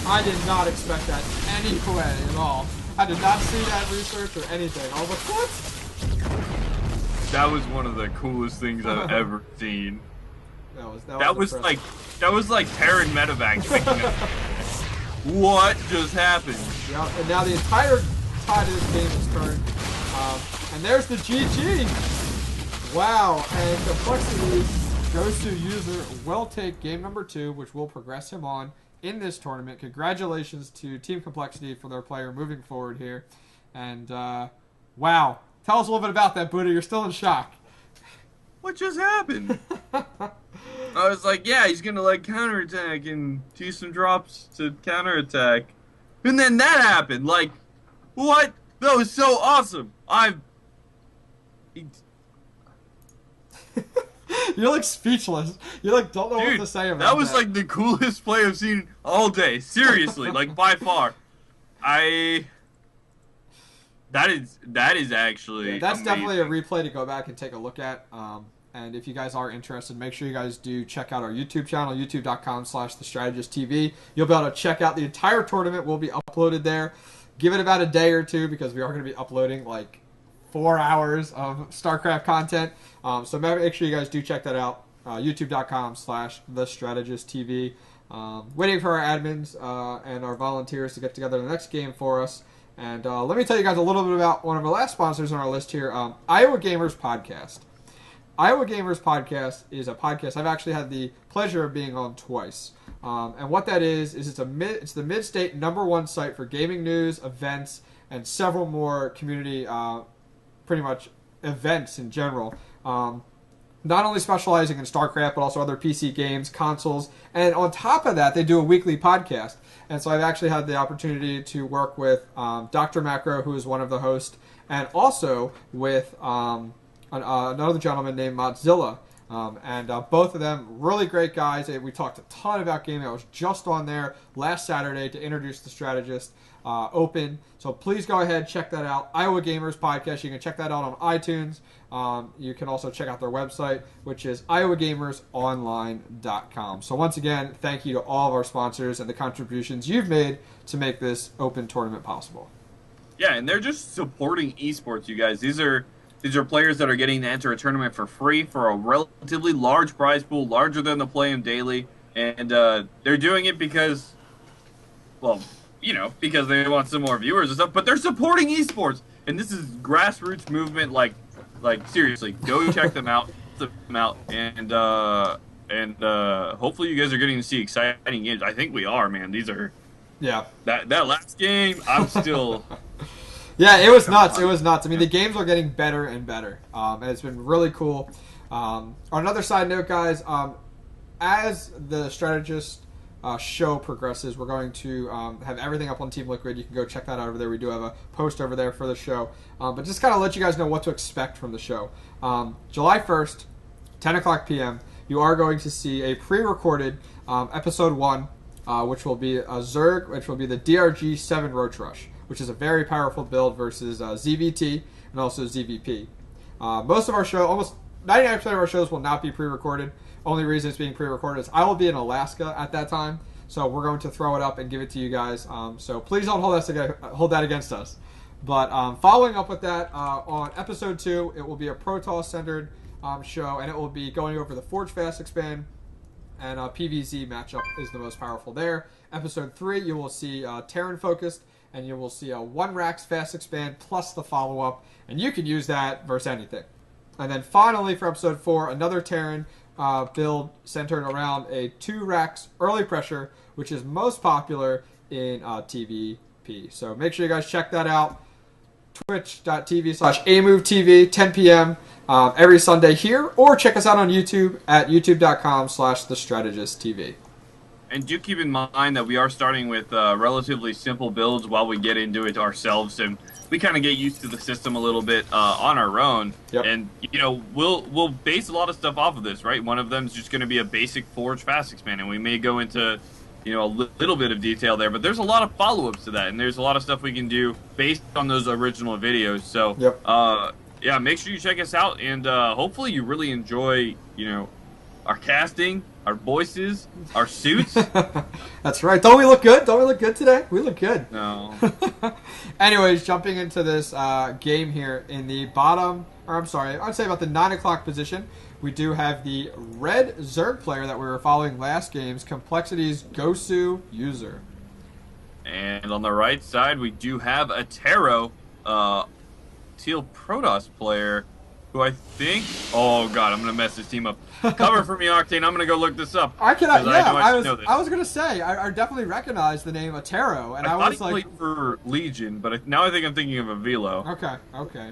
I did not expect that any way at all. I did not see that research or anything. I was like, what? That was one of the coolest things I've ever seen. That was like Terran medevac picking up. What just happened? Yeah, and now the entire tide of this game is turned. And there's the GG. Wow, and Complexity Gosu user will take game number 2, which will progress him on in this tournament. Congratulations to Team Complexity for their player moving forward here. And, wow. Tell us a little bit about that, Buddha. You're still in shock. What just happened? I was like, yeah, he's going to, like, counterattack and do some drops to counterattack. And then that happened. Like, what? That was so awesome. You're like speechless. You like don't know Dude, what to say about that. Was like the coolest play I've seen all day. Seriously, like by far. That is actually that's amazing. definitely a replay to go back and take a look at. And if you guys are interested, make sure you guys do check out our YouTube channel, youtube.com/thestrategist.tv. You'll be able to check out the entire tournament. Will be uploaded there. Give it about a day or two because we are going to be uploading like 4 hours of StarCraft content. So make sure you guys do check that out. youtube.com/thestrategist.tv. Waiting for our admins and our volunteers to get together the next game for us. And let me tell you guys a little bit about one of our last sponsors on our list here, Iowa Gamers Podcast. Iowa Gamers Podcast is a podcast I've actually had the pleasure of being on twice. And what that is it's the mid-state #1 site for gaming news, events, and several more community, pretty much events in general. Not only specializing in StarCraft, but also other PC games, consoles, and on top of that, they do a weekly podcast. And so I've actually had the opportunity to work with Dr. Macro, who is one of the hosts, and also with another gentleman named Mozilla. And both of them really great guys. We talked a ton about gaming. I was just on there last Saturday to introduce the Strategist Open. So please go ahead, check that out. Iowa Gamers Podcast. You can check that out on iTunes. You can also check out their website, which is iowagamersonline.com. So once again, thank you to all of our sponsors and the contributions you've made to make this open tournament possible. Yeah, and they're just supporting esports, you guys. These are players that are getting to enter a tournament for free for a relatively large prize pool, larger than the Play-In Daily. And they're doing it because, well, because they want some more viewers and stuff. But they're supporting esports. And this is grassroots movement. Like seriously, go check them out. And hopefully you guys are getting to see exciting games. I think we are, man. These are... Yeah. That last game, I'm still... Yeah, it was nuts. It was nuts. I mean, the games are getting better and better. And it's been really cool. On another side note, guys, as the Strategist show progresses, we're going to have everything up on Team Liquid. You can go check that out over there. We do have a post over there for the show. But just kind of let you guys know what to expect from the show. July 1st, 10 o'clock p.m., you are going to see a pre-recorded Episode 1, which will be a Zerg, which will be the DRG 7 Roach Rush, which is a very powerful build versus ZVT and also ZVP. Most of our show, almost 99% of our shows will not be pre-recorded. Only reason it's being pre-recorded is I will be in Alaska at that time, so we're going to throw it up and give it to you guys. So please don't hold that against us. But following up with that, on Episode 2, it will be a Protoss-centered show, and it will be going over the Forge Fast Expand, and PVZ matchup is the most powerful there. Episode 3, you will see Terran-focused, and you will see a 1 Rax Fast Expand plus the follow-up, and you can use that versus anything. And then finally, for Episode 4, another Terran build centered around a 2 Rax Early Pressure, which is most popular in TVP. So make sure you guys check that out. Twitch.tv/AmoveTV, 10 p.m. Every Sunday here, or check us out on YouTube at youtube.com/thestrategist.tv. And do keep in mind that we are starting with relatively simple builds while we get into it ourselves, and we kind of get used to the system a little bit on our own. Yep. And we'll base a lot of stuff off of this, right? One of them is just going to be a basic Forge Fast Expand, and we may go into a little bit of detail there, but there's a lot of follow-ups to that, and there's a lot of stuff we can do based on those original videos. So yep. Yeah, make sure you check us out, and hopefully you really enjoy our casting, our voices, our suits. That's right. Don't we look good? Don't we look good today? We look good. No. Anyways, jumping into this game here in the bottom, or I'm sorry, I'd say about the 9 o'clock position, we do have the red Zerg player that we were following last game's Complexity's Gosu user. And on the right side, we do have Attero, Teal Protoss player, who I think... Oh, God, I'm going to mess this team up. Cover for me, Octane. I'm going to go look this up. I was going to say, I definitely recognize the name Attero. And I was thought he played for Legion, but now I think I'm thinking of a Velo. Okay.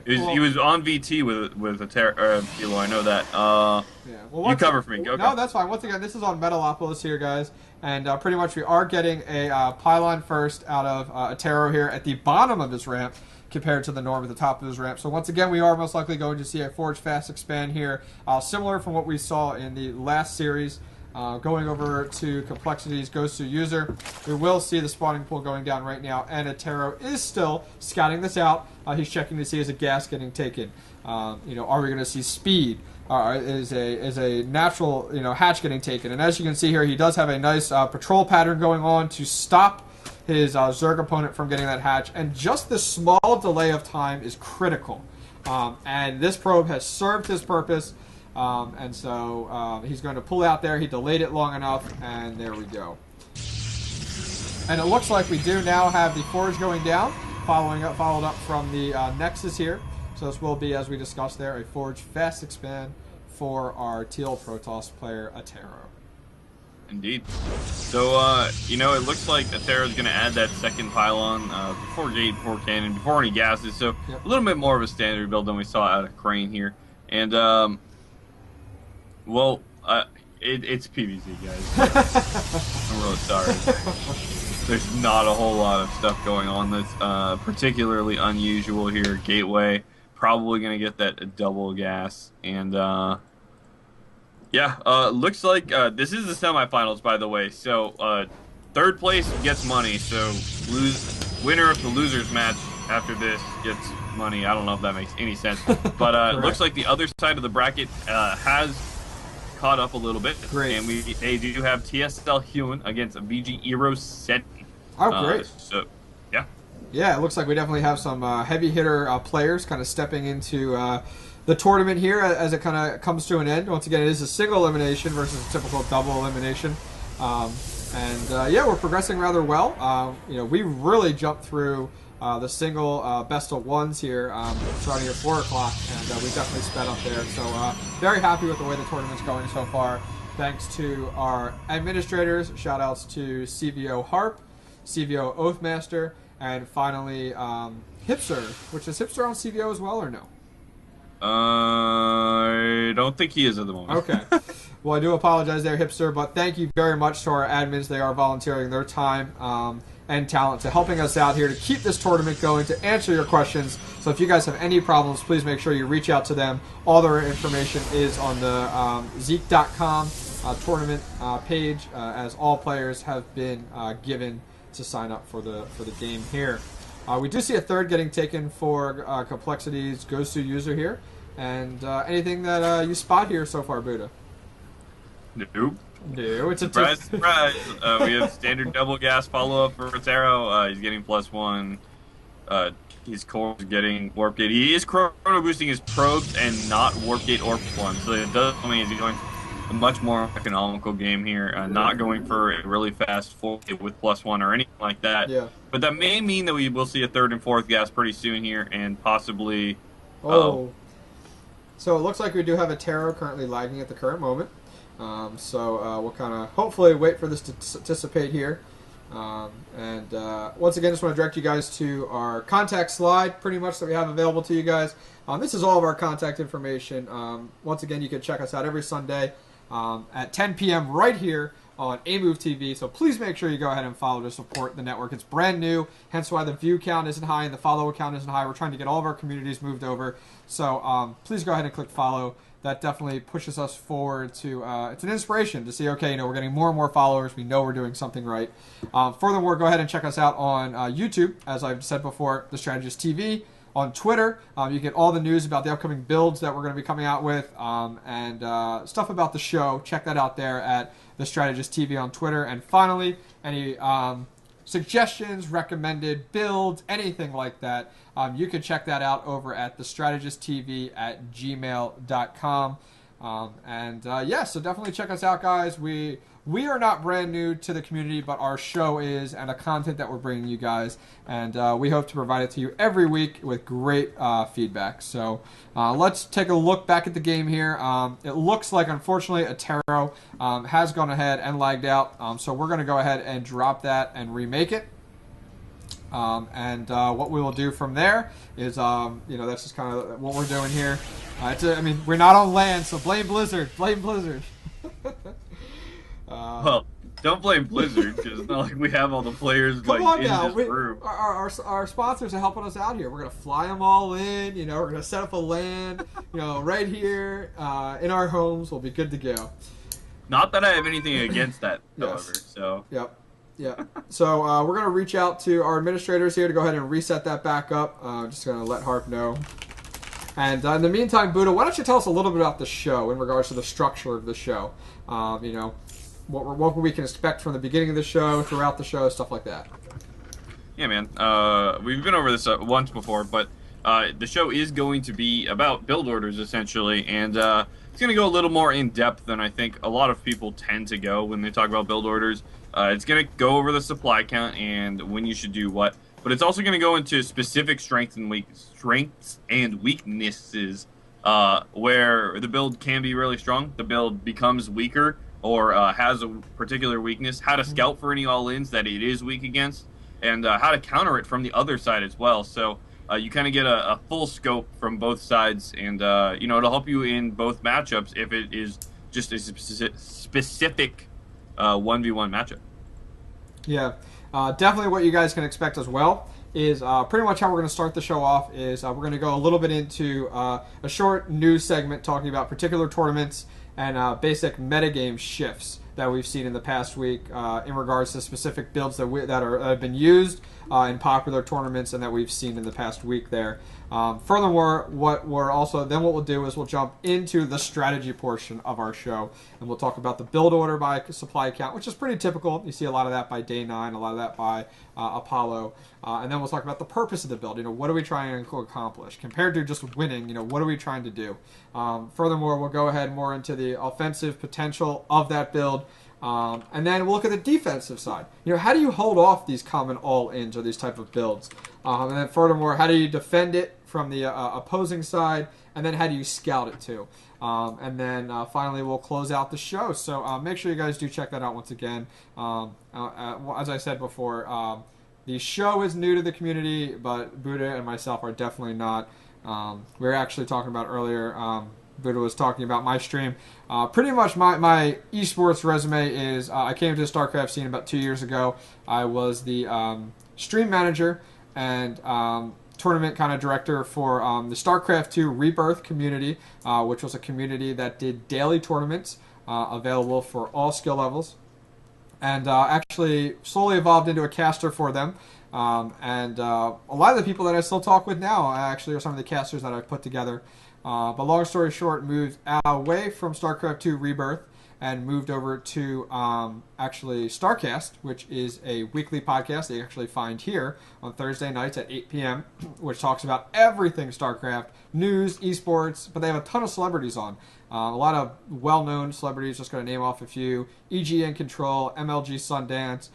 He was on VT with Attero, Velo, I know that. Yeah. Well, you cover for me. Go. No, that's fine. Once again, this is on Metalopolis here, guys. And pretty much we are getting a pylon first out of Attero here at the bottom of his ramp. compared to the norm at the top of his ramp. So once again, we are most likely going to see a Forge Fast expand here, similar from what we saw in the last series. Going over to Complexity's Ghost to User, we will see the spawning pool going down right now, and Attero is still scouting this out. He's checking to see is a gas getting taken. Are we going to see speed? Is a natural hatch getting taken? And as you can see here, he does have a nice patrol pattern going on to stop his Zerg opponent from getting that hatch, and just this small delay of time is critical. And this probe has served his purpose. And so he's going to pull out there. He delayed it long enough, and there we go. And it looks like we do now have the Forge going down, followed up from the Nexus here. So this will be, as we discussed there, a Forge Fast expand for our Teal Protoss player Attero. Indeed. So, it looks like Atero's going to add that second pylon before gate, before cannon, before any gases. So a little bit more of a standard build than we saw out of Crane here. And, it's PvZ, guys. I'm really sorry. There's not a whole lot of stuff going on that's particularly unusual here. Gateway, probably going to get that double gas. And, looks like this is the semifinals, by the way. So, third place gets money. So, winner of the losers match after this gets money. I don't know if that makes any sense. But it looks like the other side of the bracket has caught up a little bit. Great. And they do have TSLHyun against VG Eero Set. Oh, great. So, yeah. Yeah, it looks like we definitely have some heavy hitter players kind of stepping into the tournament here as it kind of comes to an end. Once again, it is a single elimination versus a typical double elimination. We're progressing rather well. We really jumped through the single best of ones here starting at 4 o'clock, and we definitely sped up there. So very happy with the way the tournament's going so far. Thanks to our administrators. Shout outs to CVO Harp, CVO Oathmaster, and finally Hipster, which is Hipster on CVO as well, or no? I don't think he is at the moment. Okay. Well, I do apologize there, Hipster, but thank you very much to our admins. They are volunteering their time and talent to helping us out here to keep this tournament going, to answer your questions. So if you guys have any problems, please make sure you reach out to them. All their information is on the Zeek.com tournament page, as all players have been given to sign up for the game here. We do see a third getting taken for Complexity's Ghost to User here. And anything that you spot here so far, Buddha? Nope. No, it's a surprise. We have standard double gas follow-up for Attero. He's getting +1. His core is getting warp gate. He is chrono boosting his probes and not warp gate or +1. So it does mean he's going a much more economical game here, not going for a really fast full hit with +1 or anything like that. Yeah. But that may mean that we will see a third and fourth gas pretty soon here, and possibly. So it looks like we do have Attero currently lagging at the current moment. We'll kind of hopefully wait for this to dissipate here. Once again, just want to direct you guys to our contact slide, pretty much, that we have available to you guys. This is all of our contact information. Once again, you can check us out every Sunday at 10 p.m. right here on AmoveTV. So please make sure you go ahead and follow to support the network. It's brand new, hence why the view count isn't high and the follow count isn't high. We're trying to get all of our communities moved over. So please go ahead and click follow. That definitely pushes us forward to, it's an inspiration to see, okay, we're getting more and more followers. We know we're doing something right. Furthermore, go ahead and check us out on YouTube, as I've said before, The Strategist TV. On Twitter, you get all the news about the upcoming builds that we're going to be coming out with, and stuff about the show. Check that out there at The Strategist TV on Twitter. And finally, any suggestions, recommended builds, anything like that, you can check that out over at thestrategisttv@gmail.com. So definitely check us out, guys. We are not brand new to the community, but our show is, and the content that we're bringing you guys, and we hope to provide it to you every week with great feedback. So let's take a look back at the game here. It looks like, unfortunately, Attero has gone ahead and lagged out, so we're going to go ahead and drop that and remake it. What we will do from there is, that's just kind of what we're doing here. We're not on land, so blame Blizzard. Blame Blizzard. Well, Don't blame Blizzard, because it's not like we have all the players Come like on in now, this room. our sponsors are helping us out here. We're gonna fly them all in. You know, we're gonna set up a LAN. You know, right here in our homes. We'll be good to go. Not that I have anything against that, Yes. however. So. Yep. Yeah. So we're gonna reach out to our administrators here to go ahead and reset that back up. Just gonna let Harp know. And in the meantime, Buddha, why don't you tell us a little bit about the show in regards to the structure of the show? You know, what we can expect from the beginning of the show, throughout the show, stuff like that. Yeah, man. We've been over this once before, but the show is going to be about build orders, essentially, and it's going to go a little more in-depth than I think a lot of people tend to go when they talk about build orders. It's going to go over the supply count and when you should do what, but it's also going to go into specific strengths and weaknesses where the build can be really strong, the build becomes weaker, or has a particular weakness, how to scout for any all-ins that it is weak against, and how to counter it from the other side as well. So you kind of get a full scope from both sides, and you know, it'll help you in both matchups if it is just a specific 1v1 matchup. Yeah, definitely what you guys can expect as well is pretty much how we're going to start the show off is we're going to go a little bit into a short news segment talking about particular tournaments and basic metagame shifts that we've seen in the past week in regards to specific builds that have been used in popular tournaments and that we've seen in the past week there. Furthermore, what we'll do is we'll jump into the strategy portion of our show, and we'll talk about the build order by supply count, which is pretty typical. You see a lot of that by day 9, a lot of that by Apollo, and then we'll talk about the purpose of the build. You know, what are we trying to accomplish compared to just winning? You know, what are we trying to do? Furthermore, we'll go ahead more into the offensive potential of that build. And then we'll look at the defensive side. You know, how do you hold off these common all-ins or these type of builds? And then furthermore, how do you defend it from the opposing side? And then how do you scout it too? And then finally, we'll close out the show. So make sure you guys do check that out once again. As I said before, the show is new to the community, but Buddha and myself are definitely not. We were actually talking about earlier. Buddha was talking about my stream. Pretty much my esports resume is I came to the Starcraft scene about 2 years ago. I was the stream manager and tournament kind of director for the Starcraft 2 Rebirth community, which was a community that did daily tournaments available for all skill levels, and actually slowly evolved into a caster for them. And a lot of the people that I still talk with now actually are some of the casters that I've put together. But long story short, moved away from StarCraft 2 Rebirth and moved over to actually Starcast, which is a weekly podcast that you actually find here on Thursday nights at 8 p.m., which talks about everything StarCraft, news, esports, but they have a ton of celebrities on. A lot of well-known celebrities, just going to name off a few. EG and Control, MLG Sundance,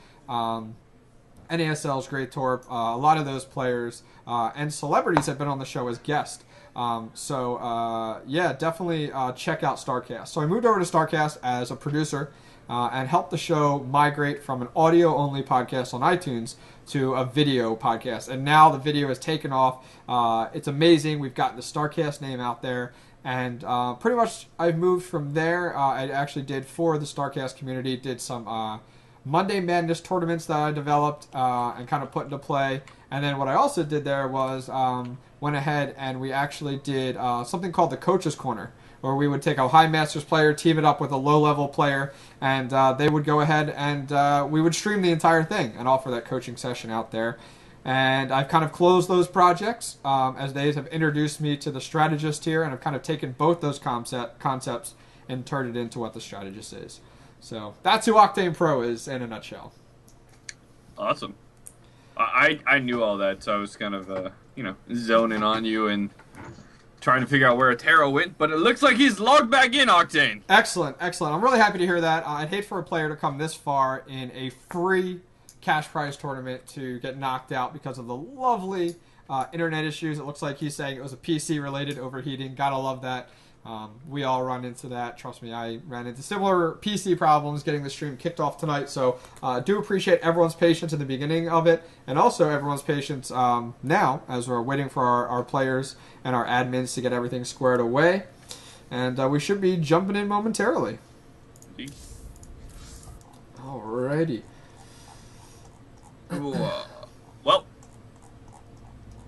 NASL's Great Torp, a lot of those players and celebrities have been on the show as guests. Yeah, definitely check out Starcast. So I moved over to Starcast as a producer and helped the show migrate from an audio-only podcast on iTunes to a video podcast. And now the video has taken off. It's amazing. We've gotten the Starcast name out there. And pretty much I've moved from there. I actually did for the Starcast community, did some Monday Madness tournaments that I developed and kind of put into play. And then what I also did there was went ahead and we actually did something called the Coach's Corner, where we would take a High Masters player, team it up with a low-level player, and they would go ahead and we would stream the entire thing and offer that coaching session out there. And I've kind of closed those projects as they have introduced me to the Strategist here, and I've kind of taken both those concepts and turned it into what the Strategist is. So that's who OctanePro is in a nutshell. Awesome. I knew all that, so I was kind of, zoning on you and trying to figure out where Attero went, but it looks like he's logged back in, Octane. Excellent, excellent. I'm really happy to hear that. I'd hate for a player to come this far in a free cash prize tournament to get knocked out because of the lovely internet issues. It looks like he's saying it was a PC-related overheating. Gotta love that. We all run into that. Trust me, I ran into similar PC problems getting the stream kicked off tonight. So do appreciate everyone's patience in the beginning of it, and also everyone's patience now as we're waiting for our players and our admins to get everything squared away. And we should be jumping in momentarily. Alrighty. Well,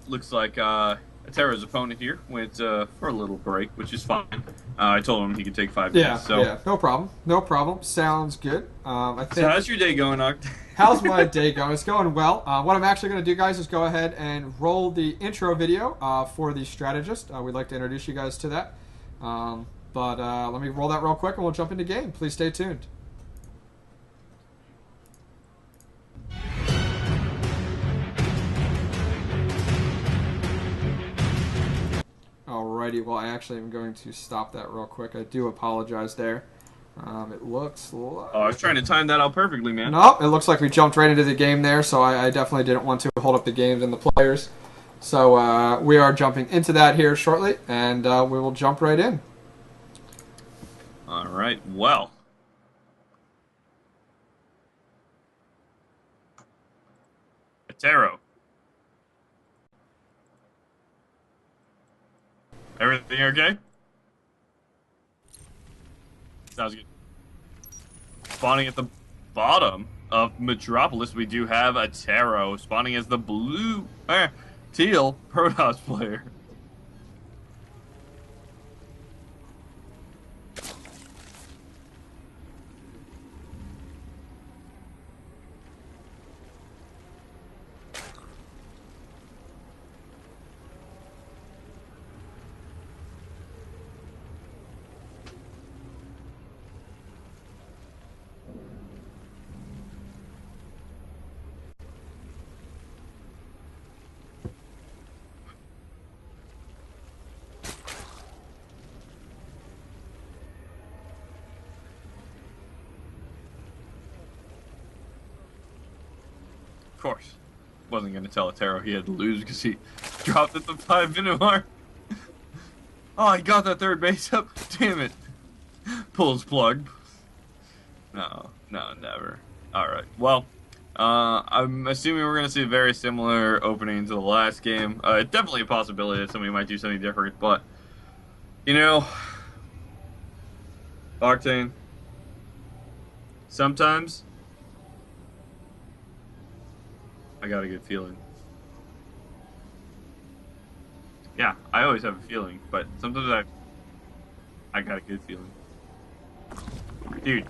looks like Attero's opponent here went for a little break, which is fine. I told him he could take 5 minutes. So. Yeah, no problem. No problem. Sounds good. I think, so how's your day going, Oct? How's my day going? It's going well. What I'm actually going to do, guys, is go ahead and roll the intro video for the Strategist. We'd like to introduce you guys to that. But let me roll that real quick and we'll jump into game. Please stay tuned. Alrighty, well, I actually am going to stop that real quick. I do apologize there. It looks like... Oh, I was trying to time that out perfectly, man. Nope, it looks like we jumped right into the game there, so I definitely didn't want to hold up the games and the players. So we are jumping into that here shortly, and we will jump right in. All right, well. Attero. Everything okay? Sounds good. Spawning at the bottom of Metropolis, we do have Attero spawning as the teal Protoss player. Of course. Wasn't going to tell Attero he had to lose because he dropped at the 5-minute mark. Oh, he got that third base up. Damn it. Pulls plug. No, never. Alright, well, I'm assuming we're going to see a very similar opening to the last game. It's definitely a possibility that somebody might do something different, but, you know, Octane, sometimes I got a good feeling. Yeah, I always have a feeling, but sometimes I got a good feeling. Dude.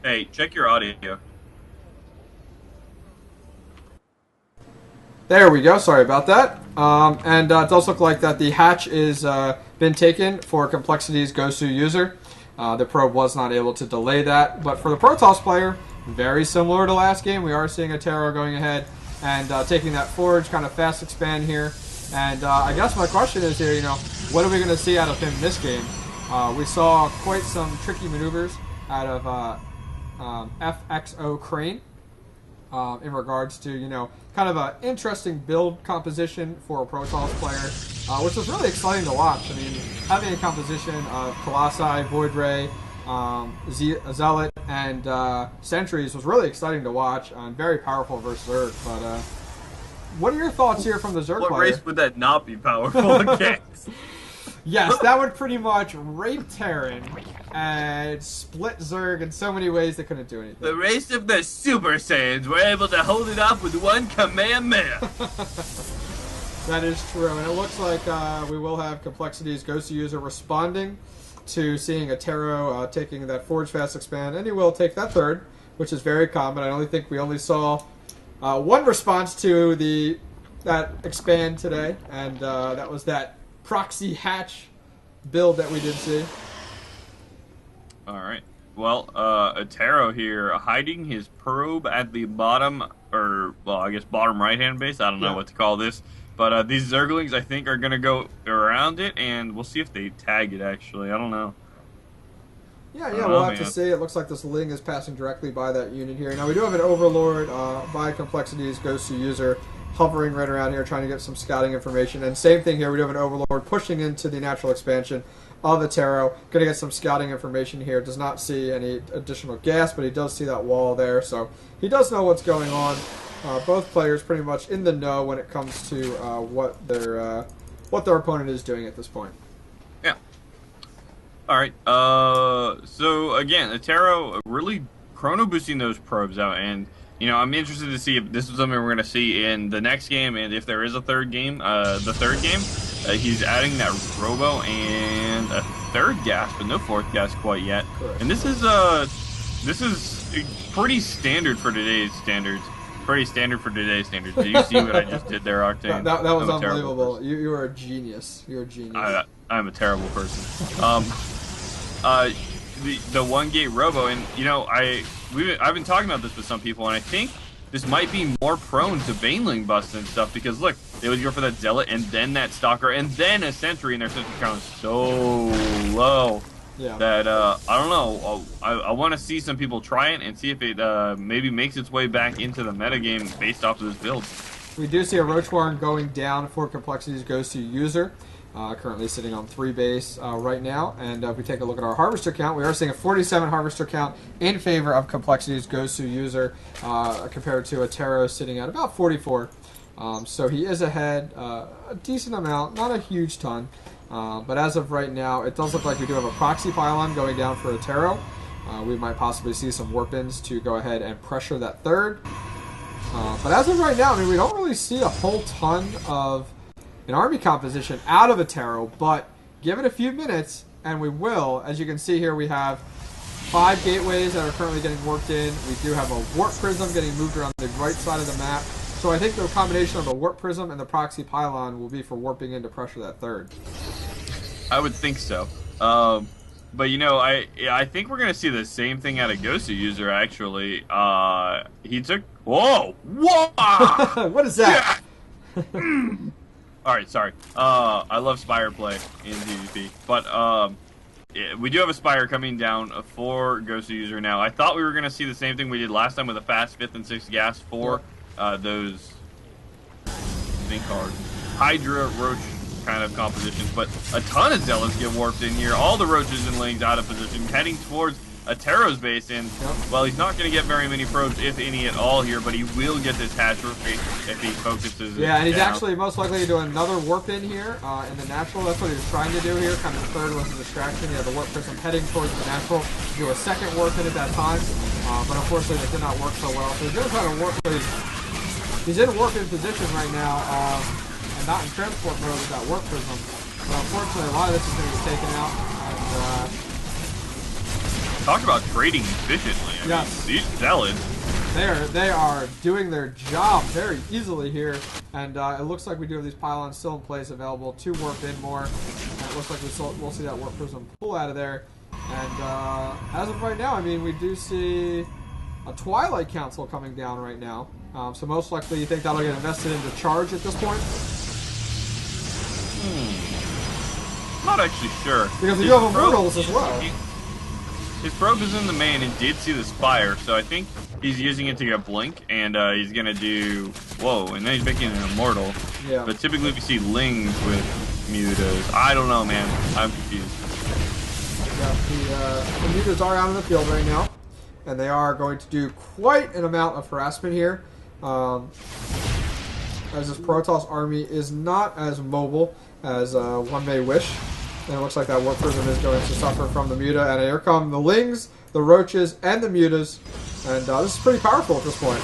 Hey, check your audio. There we go. Sorry about that. And it does look like that the hatch is been taken for Complexity's GoSu user. The probe was not able to delay that. But for the Protoss player, very similar to last game, we are seeing Attero going ahead and taking that forge, kind of fast expand here. And I guess my question is here, you know, what are we going to see out of him this game? We saw quite some tricky maneuvers out of FXO Crane in regards to, you know, kind of an interesting build composition for a Protoss player, which was really exciting to watch. I mean, having a composition of Colossi, Void Ray, Zealot, and Sentries was really exciting to watch and very powerful versus Zerg. But what are your thoughts here from the Zerg player? What race would that not be powerful against? Yes, that would pretty much rape Terran and split Zerg in so many ways they couldn't do anything. The race of the Super Saiyans were able to hold it off with one Kamehameha. That is true, and it looks like we will have Complexity's GoSu user responding to seeing Attero taking that Forge Fast Expand, and he will take that third, which is very common. I only think we only saw one response to that expand today, and that was that proxy hatch build that we did see. Alright. Well, Attero here hiding his probe at the bottom, or, well, I guess bottom right-hand base. I don't know what to call this. But these Zerglings, I think, are going to go around it, and we'll see if they tag it, actually. I don't know. Yeah, we'll have to see. It looks like this Ling is passing directly by that unit here. Now, we do have an Overlord by Complexity's GoSu user hovering right around here trying to get some scouting information. And same thing here, we do have an Overlord pushing into the natural expansion of Attero. Going to get some scouting information here. Does not see any additional gas, but he does see that wall there, so he does know what's going on. Both players pretty much in the know when it comes to what their opponent is doing at this point. Yeah. All right. So again, Attero really chrono boosting those probes out, and you know, I'm interested to see if this is something we're going to see in the next game, and if there is a third game, he's adding that robo and a third gas, but no fourth gas quite yet. Correct. And this is pretty standard for today's standards. Pretty standard for today's standards. Did you see what I just did there, Octane? That was unbelievable. You were a genius. You're a genius. I'm a terrible person. The one gate robo, and you know, I've been talking about this with some people, and I think this might be more prone to Baneling busts and stuff, because look, they would go for that Zealot and then that Stalker and then a Sentry, and their Sentry count is so low that I don't know. I want to see some people try it and see if it maybe makes its way back into the metagame based off of this build. We do see a Roach Warren going down for Complexities goes to user. Currently sitting on 3 base right now, and if we take a look at our harvester count, we are seeing a 47 harvester count in favor of Complexities goes to user, compared to Attero sitting at about 44. So he is ahead a decent amount, not a huge ton, but as of right now, it does look like we do have a proxy pylon going down for Attero. We might possibly see some warp-ins to go ahead and pressure that third. But as of right now, I mean, we don't really see a whole ton of an army composition out of Attero, but give it a few minutes, and we will. As you can see here, we have 5 gateways that are currently getting warped in. We do have a warp prism getting moved around the right side of the map. So I think the combination of the warp prism and the proxy pylon will be for warping in to pressure that third. I would think so. But you know, I think we're gonna see the same thing out of Ghost user. Actually, he took. Whoa! What is that? Yeah. All right, sorry. I love Spire play in PvP, but we do have a Spire coming down for Ghost user now. I thought we were gonna see the same thing we did last time with a fast 5th and 6th gas for those think hard Hydra Roach kind of compositions, but a ton of Zealots get warped in here. All the Roaches and Lings out of position, heading towards Attero's base, and well, he's not going to get very many probes, if any at all here, but he will get this hatch rate if he focuses. Yeah, and he's actually most likely to do another warp in here in the natural. That's what he was trying to do here. Kind of the third was a distraction. He had the warp prism heading towards the natural. Do a second warp in at that time, but unfortunately it did not work so well. So he's going to try to warp. He's in warp in position right now, and not in transport mode with that warp prism. But unfortunately, a lot of this is going to be taken out. And, talk about trading efficiently. I mean, these Zealots, they are doing their job very easily here, and it looks like we do have these pylons still in place, available to warp in more. And it looks like we'll see that warp prism pull out of there. And as of right now, I mean, we do see a Twilight Council coming down right now. So most likely, you think that'll get invested into charge at this point? Not actually sure. Because we do have Immortals as well. His probe is in the main and did see the Spire, so I think he's using it to get Blink, and he's going to do... Whoa, and then he's making an Immortal. Yeah. But typically we see Lings with Mutas. I don't know, man. I'm confused. Yeah, the Mutas are out in the field right now, and they are going to do quite an amount of harassment here. As this Protoss army is not as mobile as one may wish. And it looks like that Warp Prism is going to suffer from the Muta. And here come the Lings, the Roaches, and the Mutas. And this is pretty powerful at this point.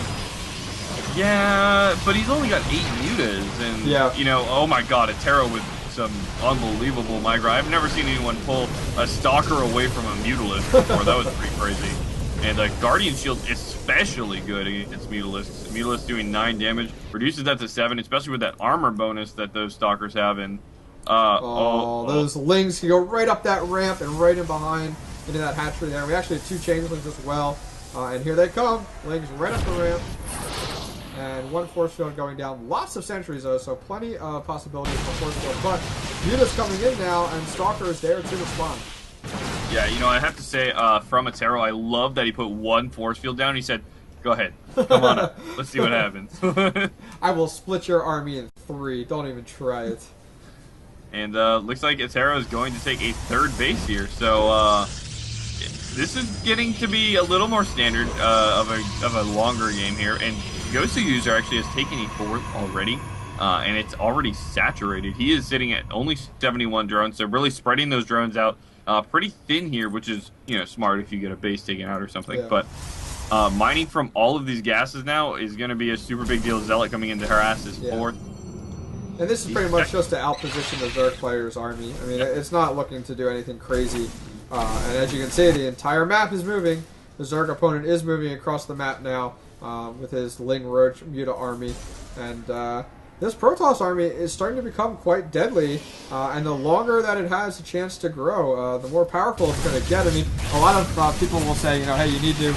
Yeah, but he's only got 8 Mutas. And, you know, oh my god, Attero with some unbelievable micro. I've never seen anyone pull a Stalker away from a Mutalist before. That was pretty crazy. And Guardian Shield especially good against Mutalists. Mutalists doing 9 damage. Reduces that to 7, especially with that armor bonus that those Stalkers have. And those Lings can go right up that ramp and right in behind into that hatchery there. We actually have 2 Changelings as well. And here they come. Lings right up the ramp. And 1 force field going down. Lots of sentries though, so plenty of possibilities for force field. But Muta's coming in now, and Stalker is there to respond. Yeah, you know, I have to say, from Attero, I love that he put 1 force field down. He said, Go ahead. Come on up. Let's see what happens. I will split your army in 3. Don't even try it. And looks like Attero is going to take a 3rd base here. So this is getting to be a little more standard of a longer game here. And GSL actually has taken a 4th already. And it's already saturated. He is sitting at only 71 drones, so really spreading those drones out pretty thin here, which is, you know, smart if you get a base taken out or something. Yeah. But mining from all of these gases now is going to be a super big deal. Zealot coming in to harass his 4th. And this is pretty much just to outposition the Zerg player's army. I mean, it's not looking to do anything crazy. And as you can see, the entire map is moving. The Zerg opponent is moving across the map now with his Ling Roach Muta army. And this Protoss army is starting to become quite deadly, and the longer that it has a chance to grow, the more powerful it's going to get. I mean, a lot of people will say, you know, hey, you need to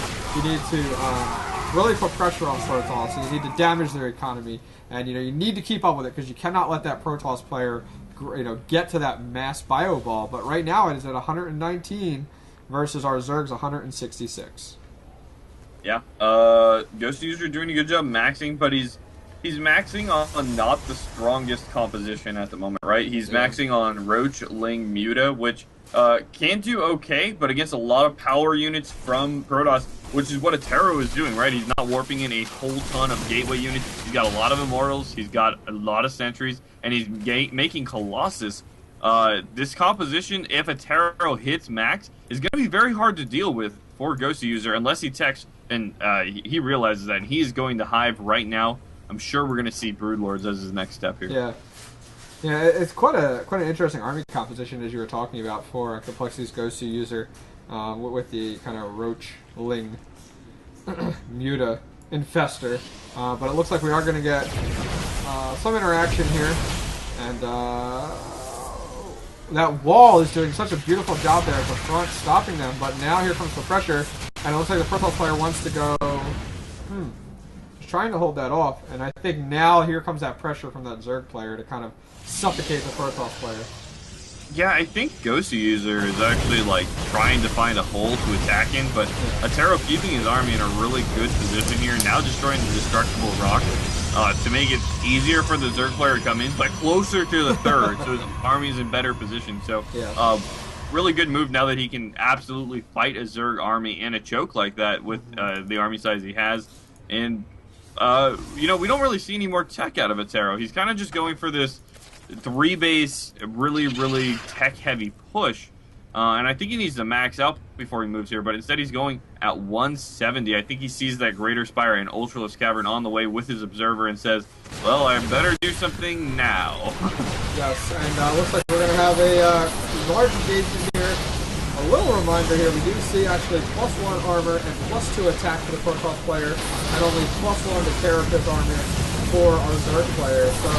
really put pressure on Protoss, and you need to damage their economy, and you need to keep up with it because you cannot let that Protoss player, get to that mass bio ball. But right now it is at 119 versus our Zerg's 166. Yeah, GSL doing a good job maxing, but he's maxing on not the strongest composition at the moment, right? He's maxing on Roach, Ling, Muta, which can do okay, but against a lot of power units from Protoss, which is what Attero is doing, right? He's not warping in a whole ton of gateway units. He's got a lot of Immortals, he's got a lot of Sentries, and he's making Colossus. This composition, if Attero hits max, is going to be very hard to deal with for GSL unless he techs, and he realizes that, and he is going to Hive right now. I'm sure we're going to see Broodlords as his next step here. Yeah, it's quite an interesting army composition, as you were talking about, for Complexity's GSL with the kind of Roach, Ling, Muta, Infester. But it looks like we are going to get some interaction here, and that wall is doing such a beautiful job there at the front, stopping them. But now here comes the pressure, and it looks like the Protoss player wants to go. Trying to hold that off, and I think now here comes that pressure from that Zerg player to kind of suffocate the Protoss player. Yeah, I think GSL is actually like trying to find a hole to attack in, but Attero keeping his army in a really good position here, now destroying the destructible rock to make it easier for the Zerg player to come in, but closer to the 3rd, so his army is in better position. So really good move now that he can absolutely fight a Zerg army in a choke like that with the army size he has. And we don't really see any more tech out of Attero. He's kind of just going for this 3-base, really, really tech-heavy push. And I think he needs to max out before he moves here, but instead he's going at 170. I think he sees that Greater Spire and Ultralisk Cavern on the way with his Observer and says, well, I better do something now. Yes, and looks like we're going to have a large engagement here. A little reminder here, we do see actually +1 armor and +2 attack for the Protoss player, and only +1 to Carapace armor for our Zerg player. So,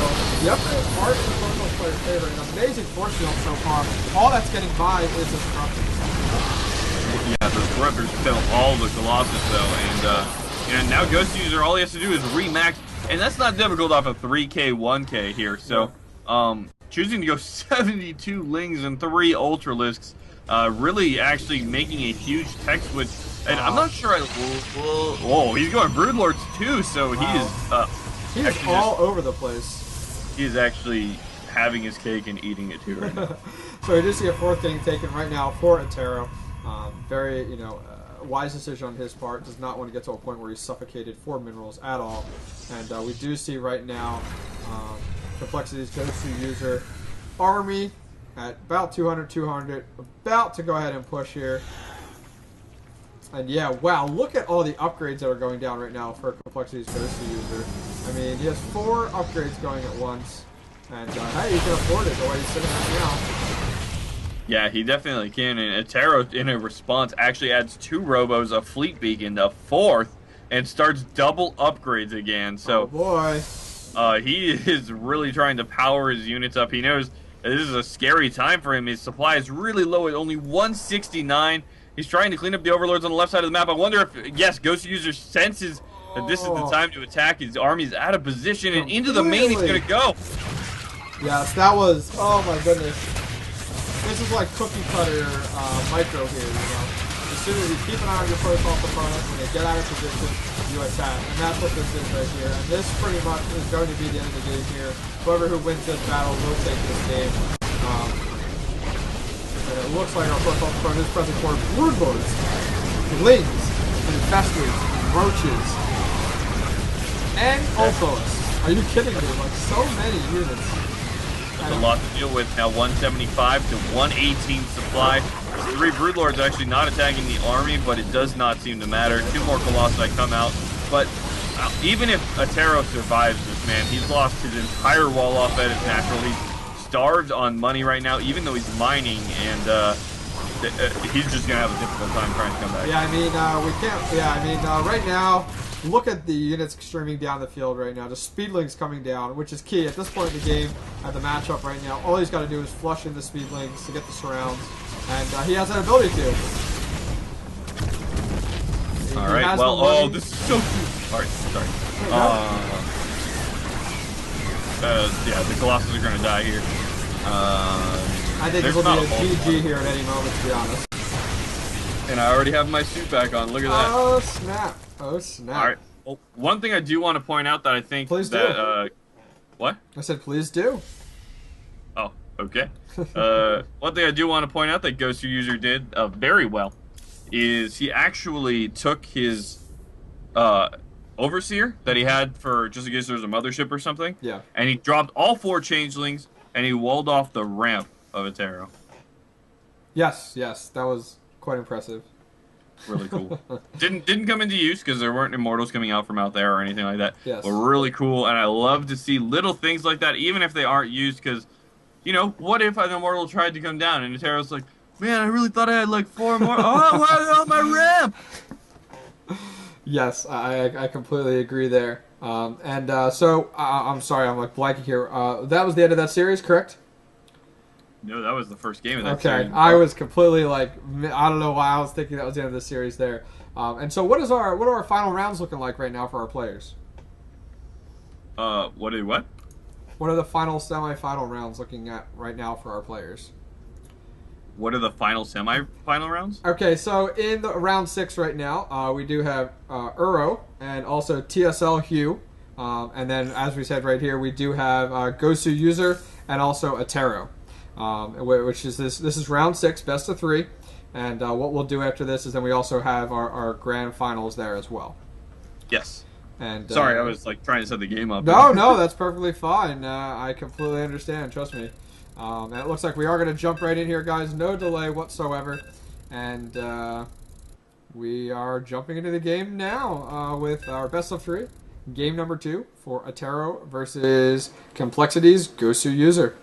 yep, hard in the Protoss player's favor. An amazing force field so far. All that's getting by is the Disruptors. Yeah, the Disruptors kill all the Colossus though, and now GSL all he has to do is remax, and that's not difficult off of 3K, 1K here. So, choosing to go 72 Lings and 3 Ultralisks. Really actually making a huge tech switch, and I'm not sure. Whoa, he's going Broodlords too, so he is all over the place. He is actually having his cake and eating it too right now. So we do see a 4th getting taken right now for Attero. Very, wise decision on his part. Does not want to get to a point where he's suffocated for minerals at all. And we do see right now Complexity's GSL army at about 200, about to go ahead and push here. And yeah, wow, look at all the upgrades that are going down right now for Complexity's GSL. I mean, he has 4 upgrades going at once, and hey, he can afford it the way he's sitting right now. Yeah, he definitely can, and Attero, in a response, actually adds 2 Robos, a Fleet Beacon, a 4th, and starts double upgrades again. So, oh boy. He is really trying to power his units up. He knows this is a scary time for him. His supply is really low at only 169. He's trying to clean up the Overlords on the left side of the map. I wonder if, yes, GSL senses that this is the time to attack. His army's out of position, and into the main he's going to go. Yes, that was, oh my goodness. This is like cookie cutter micro here, Just soon as you keep an eye on your protocol opponent, when they get out of position, you attack. And that's what this is right here. And this pretty much is going to be the end of the game here. Whoever who wins this battle will take this game. And it looks like our protocol opponent is pressing for broodlords, lings, infestors, roaches, and ultros. Are you kidding me? Like, so many units. That's a lot to deal with. Now 175 to 118 supply. 3 Broodlords actually not attacking the army, but it does not seem to matter. 2 more Colossi come out. But even if Attero survives this, man, he's lost his entire wall off at his natural. He's starved on money right now, even though he's mining, and he's just going to have a difficult time trying to come back. Yeah, I mean, we can't... Yeah, I mean, right now... Look at the units streaming down the field right now. The speedlings coming down, which is key at this point in the game, at the matchup right now. All he's got to do is flush in the speedlings to get the surrounds, and he has that ability to. All right. Well, oh, this is so cute. All right, sorry. Yeah, the Colossus are going to die here. I think this will be a GG here at any moment, to be honest. And I already have my suit back on. Look at that. Oh, snap. Oh, snap. All right. Well, one thing I do want to point out that I think please that... what? I said please do. Oh, okay. One thing I do want to point out that GoSuUser did very well is he actually took his Overseer that he had for just in case there was a mothership or something. Yeah. And he dropped all 4 changelings and he walled off the ramp of Attero. Yes, yes. That was quite impressive. Really cool. Didn't come into use because there weren't immortals coming out from out there or anything like that. Yes. But really cool, and I love to see little things like that, even if they aren't used. Because, you know, what if an immortal tried to come down and Attero's like, man, I really thought I had like 4 more. Oh, why are they on my ramp? Yes, I completely agree there. So I'm sorry, I'm like blanking here. That was the end of that series, correct? No, that was the first game of that series. Okay, I was completely like, I don't know why I was thinking that was the end of the series there. And so what are our final rounds looking like right now for our players? What? What are the final semi-final rounds looking at right now for our players? What are the final semi-final rounds? Okay, so in the round 6 right now, we do have Uro and also TSLHyun. And then, as we said right here, we do have GoSuUser and also Attero. Which is this is round 6, best of 3, and what we'll do after this is then we also have our grand finals there as well. Yes. And sorry, I was like trying to set the game up. No, that's perfectly fine. I completely understand. Trust me. And it looks like we are going to jump right in here, guys. No delay whatsoever, and we are jumping into the game now with our best of 3, game number 2 for Attero versus Complexity's GoSuUser.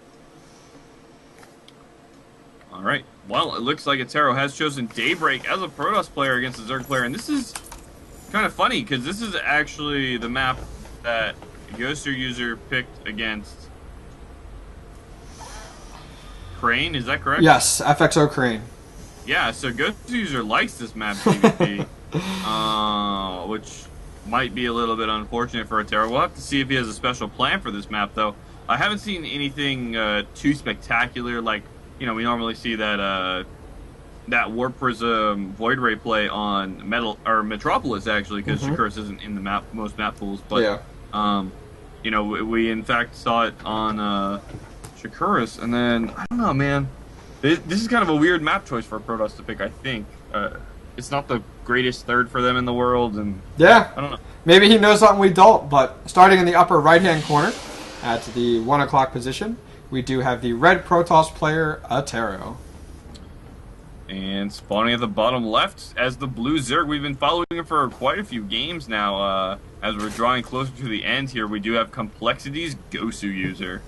All right. Well, it looks like Attero has chosen Daybreak as a Protoss player against a Zerg player, and this is kind of funny because this is actually the map that GoSuUser picked against Crane. Is that correct? Yes, FXO Crane. Yeah. So GoSuUser likes this map PvP, which might be a little bit unfortunate for Attero. We'll have to see if he has a special plan for this map, though. I haven't seen anything too spectacular like. You know, we normally see that that Warp Prism Void Ray play on Metropolis actually, because Shakuras isn't in the most map pools. But yeah. You know, we in fact saw it on Shakuras, and then I don't know, man. This is kind of a weird map choice for Protoss to pick. I think it's not the greatest third for them in the world, and yeah, I don't know. Maybe he knows something we don't. But starting in the upper right-hand corner at the 1 o'clock position, we do have the red Protoss player, Attero. And spawning at the bottom left as the blue Zerg. We've been following him for quite a few games now. As we're drawing closer to the end here, we do have Complexity's GoSuUser.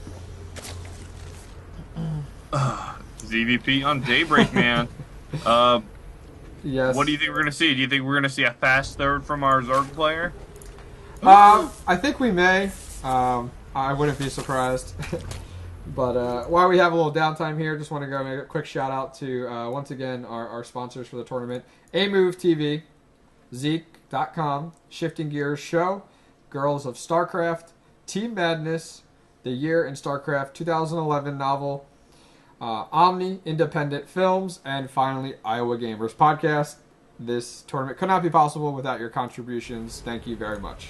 ZVP on Daybreak, man. Yes. What do you think we're going to see? Do you think we're going to see a fast third from our Zerg player? I think we may. I wouldn't be surprised. But while we have a little downtime here, just want to go make a quick shout out to, once again, our sponsors for the tournament. AmoveTV, Zeke.com, Shifting Gears Show, Girls of Starcraft, Team Madness, The Year in Starcraft 2011 novel, Omni, Independent Films, and finally, Iowa Gamers Podcast. This tournament could not be possible without your contributions. Thank you very much.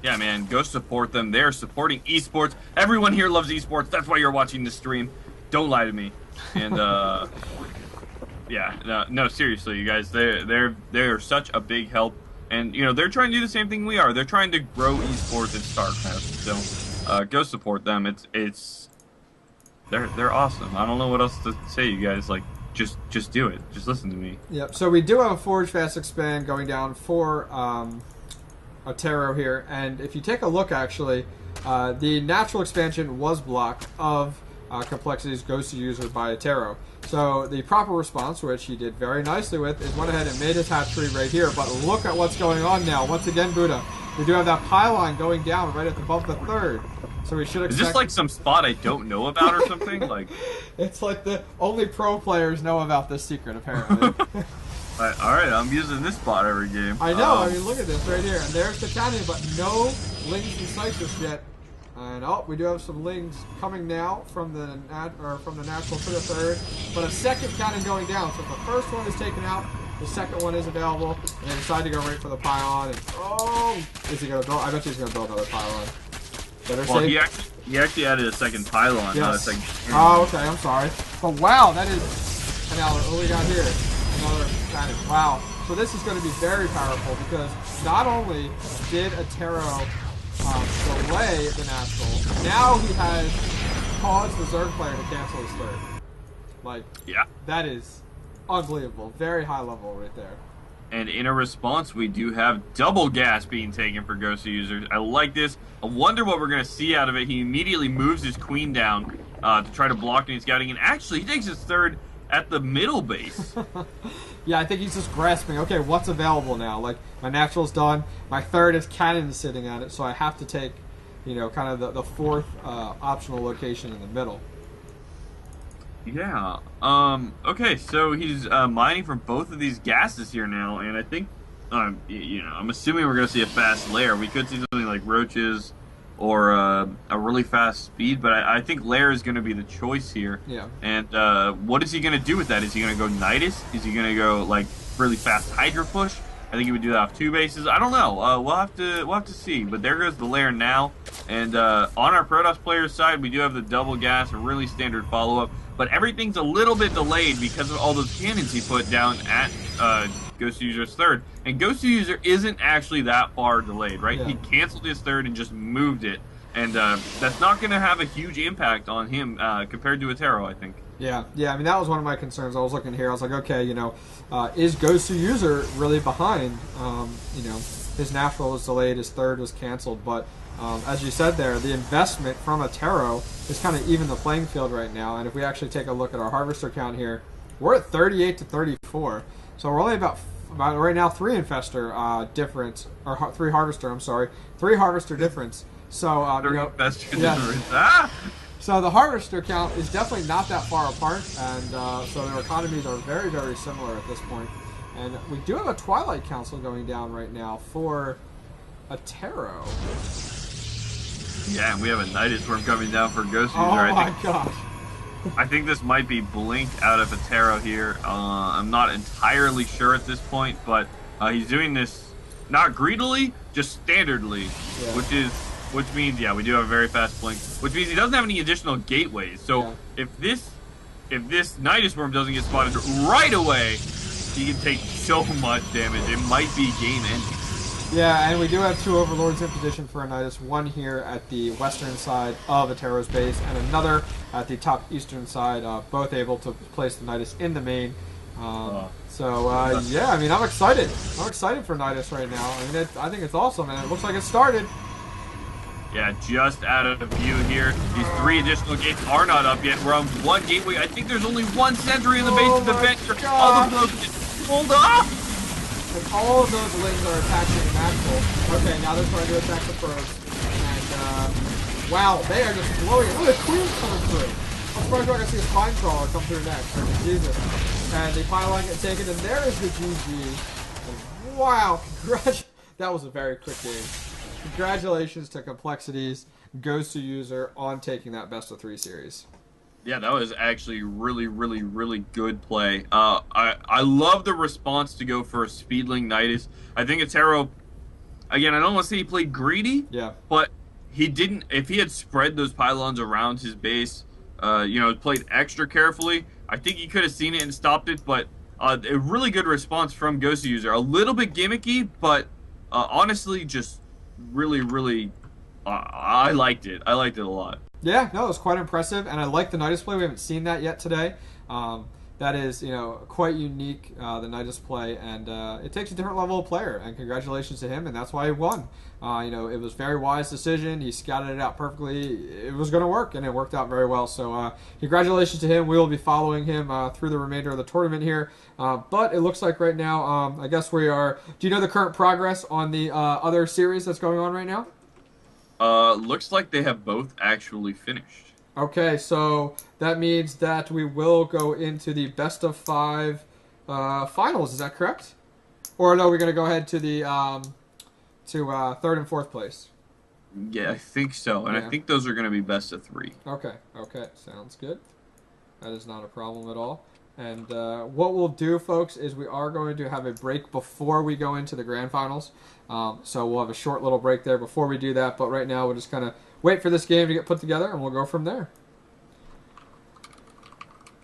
Yeah, man, go support them. They're supporting esports. Everyone here loves esports. That's why you're watching this stream. Don't lie to me. And yeah, no, seriously, you guys, they're such a big help. And you know, they're trying to do the same thing we are. They're trying to grow esports in Starcraft. So go support them. They're awesome. I don't know what else to say, you guys. Like, just do it. Just listen to me. Yep. So we do have a Forge Fast Expand going down for Attero here, and if you take a look, actually, the natural expansion was blocked of Complexity's Ghost User by Attero. So the proper response, which he did very nicely with, is went ahead and made his hatchery right here. But look at what's going on now. Once again, Buddha, we do have that pylon going down right above the third. So we should expect... Is this like some spot I don't know about or something? Like, it's like the only pro players know about this secret, apparently. Alright, I'm using this spot every game. I know, I mean, look at this right here. And there's the cannon, but no lings in sight just yet. And oh, we do have some lings coming now from the natural to the third. But a second cannon going down. So if the first one is taken out, the second one is available. And they decide to go right for the pylon. And oh, is he going to build? I bet he's going to build another pylon. Well, he actually added a second pylon, yes. not a second cannon. Oh, okay, I'm sorry. But wow, that is... And now, what we got here? Another cannon. Wow. So this is going to be very powerful because not only did Attero delay the natural, now he has caused the Zerg player to cancel his third. Like, yeah, that is unbelievable. Very high level right there. And in a response, we do have double gas being taken for Ghost users. I like this. I wonder what we're going to see out of it. He immediately moves his queen down to try to block any scouting, and actually he takes his third at the middle base. Yeah, I think he's just grasping, okay, what's available now? Like, my natural's done, my third is cannon sitting at it, so I have to take, you know, kind of the fourth optional location in the middle. Yeah. Okay, so he's mining from both of these gases here now, and I think, you know, I'm assuming we're going to see a fast lair. We could see something like roaches or a really fast speed, but I think lair is going to be the choice here. Yeah. And what is he going to do with that? Is he going to go Nidus? Is he going to go like really fast Hydra push? I think he would do that off 2 bases. I don't know. We'll have to see. But there goes the lair now. And on our Protoss player's side, we do have the double gas, a really standard follow-up. But everything's a little bit delayed because of all those cannons he put down at Ghost User's third. And Ghost User isn't actually that far delayed, right? Yeah. He canceled his third and just moved it. And that's not going to have a huge impact on him compared to Attero, I think. Yeah, I mean, that was one of my concerns. I was looking here, I was like, okay, you know, is Ghost User really behind? You know, his natural was delayed, his third was canceled, but as you said there, the investment from Attero is kind of even the playing field right now. And if we actually take a look at our harvester count here, we're at 38 to 34. So we're only about right now 3 infestor difference, or 3 harvester. I'm sorry, 3 harvester difference. So you know, difference. So the harvester count is definitely not that far apart, and so their economies are very, very similar at this point. And we do have a Twilight Council going down right now for Attero. Yeah, and we have a Nidus Worm coming down for Ghost User. Oh my gosh. I think this might be blinked out of Attero here. I'm not entirely sure at this point, but he's doing this not greedily, just standardly, yeah. Which means, yeah, we do have a very fast blink, which means he doesn't have any additional gateways. So yeah. if this Nidus Worm doesn't get spotted right away, he can take so much damage. It might be game ending. Yeah, and we do have 2 Overlords in position for a Nidus, one here at the western side of Attero's base, and another at the top eastern side, both able to place the Nidus in the main. Yeah, I mean, I'm excited. I'm excited for Nidus right now. I mean, I think it's awesome, and it looks like it started. Yeah, just out of view here. These 3 additional gates are not up yet. We're on 1 gateway. I think there's only 1 sentry in the base of the bench. All the blows get pulled off. And all of those lings are attacking the natural. Okay, now they're trying to attack the probes. And, wow, they are just blowing it. Look at the queen coming through. I'm surprised we're going to see a spine crawler come through next. Jesus. And the pylon get taken, and there is the GG. And wow, that was a very quick game. Congratulations to Complexity's Ghost User on taking that best of 3 series. Yeah, that was actually really, really, really good play. I love the response to go for a Speedling Nidus. I think Attero, again, I don't want to say he played greedy, Yeah. but he didn't. If he had spread those pylons around his base, played extra carefully, I think he could have seen it and stopped it. But a really good response from Ghost User. A little bit gimmicky, but honestly, just really, really, I liked it. I liked it a lot. Yeah, no, it was quite impressive, and I like the Nidus play. We haven't seen that yet today. That is, quite unique, the Nidus play, and it takes a different level of player, and congratulations to him, and that's why he won. It was a very wise decision. He scouted it out perfectly. It was going to work, and it worked out very well. So congratulations to him. We will be following him through the remainder of the tournament here. But it looks like right now, I guess we are... Do you know the current progress on the other series that's going on right now? Looks like they have both actually finished. Okay, so that means that we will go into the best of 5 finals. Is that correct? Or no, we're going to go ahead to the third and fourth place. Yeah, I think so, and Yeah. I think those are going to be best of 3. Okay, sounds good. That is not a problem at all. And what we'll do, folks, is we are going to have a break before we go into the grand finals. So we'll have a short little break there before we do that. But right now, we'll just kind of wait for this game to get put together, and we'll go from there.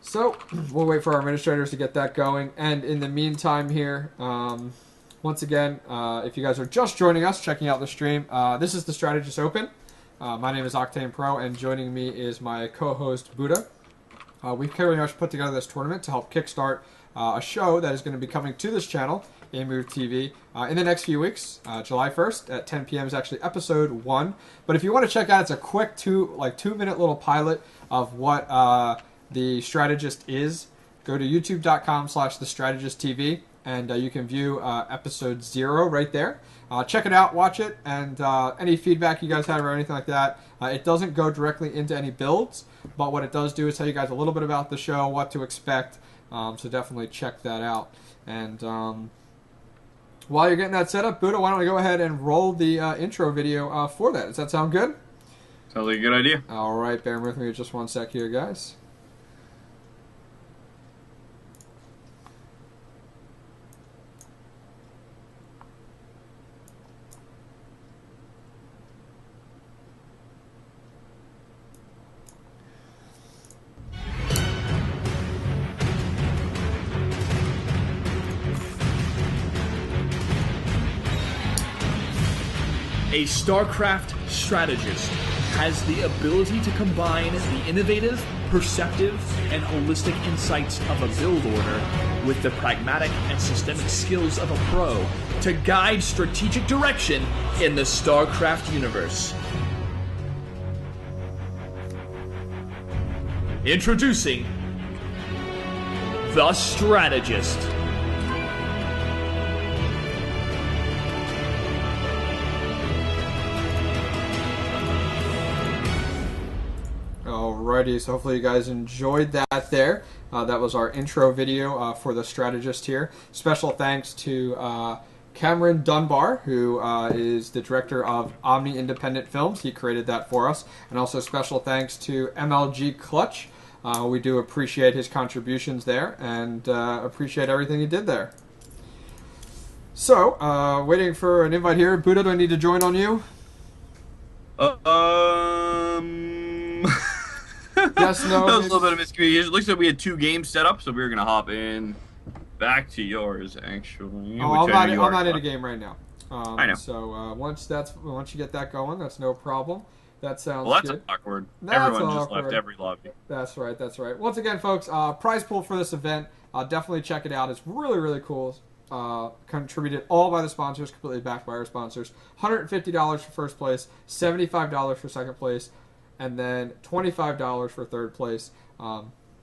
So we'll wait for our administrators to get that going. And in the meantime here, once again, if you guys are just joining us, checking out the stream, this is the Strategist Open. My name is OctanePro, and joining me is my co-host, Buddha. We've pretty much put together this tournament to help kickstart a show that is going to be coming to this channel, AmoveTV, in the next few weeks. July 1st at 10 p.m. is actually episode 1. But if you want to check out, it's a quick 2-minute little pilot of what the Strategist is. Go to youtube.com/thestrategistTV, and you can view episode 0 right there. Check it out, watch it, and any feedback you guys have or anything like that. It doesn't go directly into any builds, but what it does do is tell you guys a little bit about the show, what to expect, so definitely check that out. And while you're getting that set up, Buddha, why don't we go ahead and roll the intro video for that? Does that sound good? Sounds like a good idea. All right, bear with me just one sec here, guys. A Starcraft strategist has the ability to combine the innovative, perceptive, and holistic insights of a build order with the pragmatic and systemic skills of a pro to guide strategic direction in the Starcraft universe. Introducing the Strategist. Alrighty, so hopefully you guys enjoyed that there. That was our intro video for the Strategist here. Special thanks to Cameron Dunbar, who is the director of Omni Independent Films. He created that for us. And also special thanks to MLG Clutch. We do appreciate his contributions there and appreciate everything he did there. So, waiting for an invite here. Buddha, do I need to join on you? Yes, no. That was a little bit of miscommunication. It looks like we had 2 games set up, so we were going to hop in back to yours, actually. Oh, I'm not in a game right now. I know. So once you get that going, that's no problem. That sounds well, that's good. awkward. That's Everyone just awkward. left every lobby. That's right. That's right. Once again, folks, prize pool for this event. Definitely check it out. It's really, really cool. Contributed all by the sponsors, completely backed by our sponsors. $150 for first place, $75 for second place, and then $25 for third place.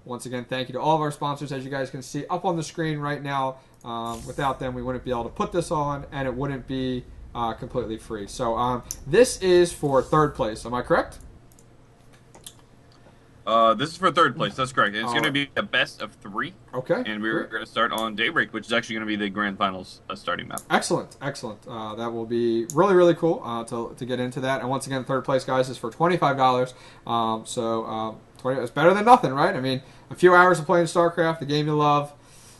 Once again, thank you to all of our sponsors, as you guys can see up on the screen right now. Without them, we wouldn't be able to put this on, and it wouldn't be completely free. So this is for third place. Am I correct? This is for third place. That's correct. And it's going to be a best of 3. Okay. And we're going to start on Daybreak, which is actually going to be the grand finals starting map. Excellent, excellent. That will be really, really cool to get into that. And once again, third place, guys, is for $25. It's better than nothing, right? I mean, a few hours of playing StarCraft, the game you love,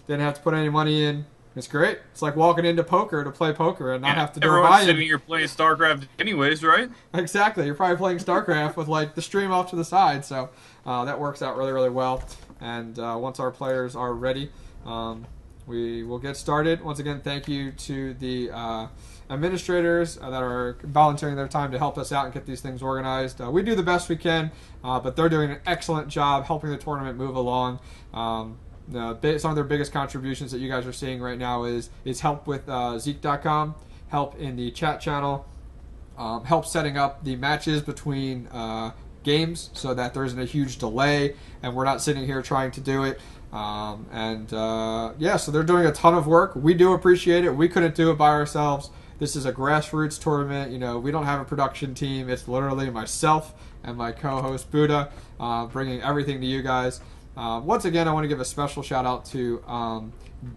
didn't have to put any money in. It's great. It's like walking into poker to play poker and not have to do a buy-in. Everyone's sitting here playing StarCraft anyways, right? Exactly. You're probably playing StarCraft with like the stream off to the side, so that works out really, really well. And once our players are ready, we will get started. Once again, thank you to the administrators that are volunteering their time to help us out and get these things organized. We do the best we can, but they're doing an excellent job helping the tournament move along. Some of their biggest contributions that you guys are seeing right now is help with Zeke.com, help in the chat channel, help setting up the matches between games so that there isn't a huge delay and we're not sitting here trying to do it. So they're doing a ton of work. We do appreciate it. We couldn't do it by ourselves. This is a grassroots tournament. You know, we don't have a production team. It's literally myself and my co-host Buddha bringing everything to you guys. Once again, I want to give a special shout out to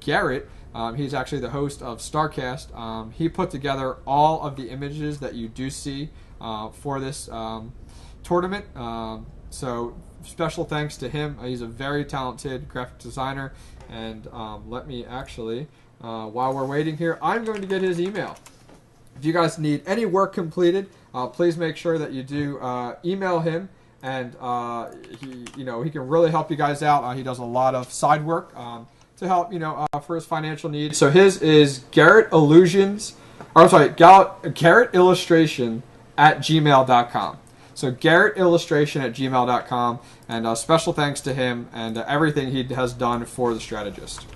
Garrett. He's actually the host of Starcast. He put together all of the images that you do see for this tournament. So special thanks to him. He's a very talented graphic designer. And let me actually, while we're waiting here, I'm going to get his email. If you guys need any work completed, please make sure that you do email him. And he can really help you guys out. He does a lot of side work to help for his financial needs. So his is Garrett Illustration at gmail.com. So Garrett Illustration at gmail.com, and special thanks to him and everything he has done for the Strategist.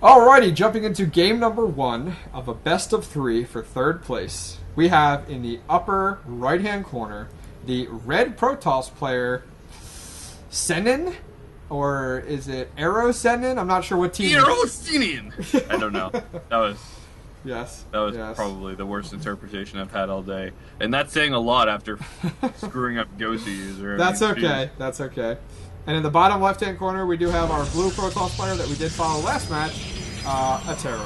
Alrighty, jumping into game number 1 of a best of 3 for 3rd place. We have in the upper right-hand corner the red Protoss player, Senin, or is it Senin? I'm not sure what team. Senin. I don't know. That was yes. Probably the worst interpretation I've had all day, and that's saying a lot after screwing up Gosu user. That's okay. That's okay. And in the bottom left-hand corner, we do have our blue Protoss player that we did follow last match, Attero.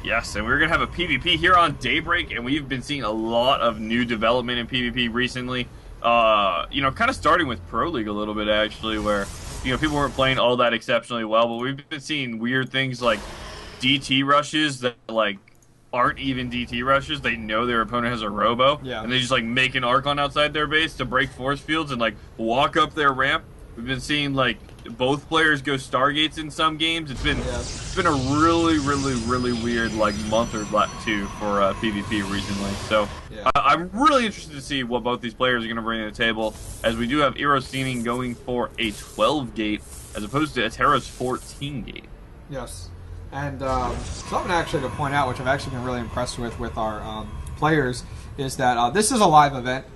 Yes, and we're going to have a PvP here on Daybreak, and we've been seeing a lot of new development in PvP recently. Kind of starting with Pro League a little bit, actually, where, people weren't playing all that exceptionally well, but we've been seeing weird things like DT rushes that, aren't even DT rushes. They know their opponent has a robo, and they just, make an Archon outside their base to break force fields and, walk up their ramp. We've been seeing, both players go Stargates in some games. It's been a really, really, really weird, month or two for PvP recently. So I'm really interested to see what both these players are going to bring to the table, as we do have Irosinin going for a 12-gate as opposed to Atero's 14-gate. Yes. And something actually to point out, which I've actually been really impressed with our players, is that this is a live event,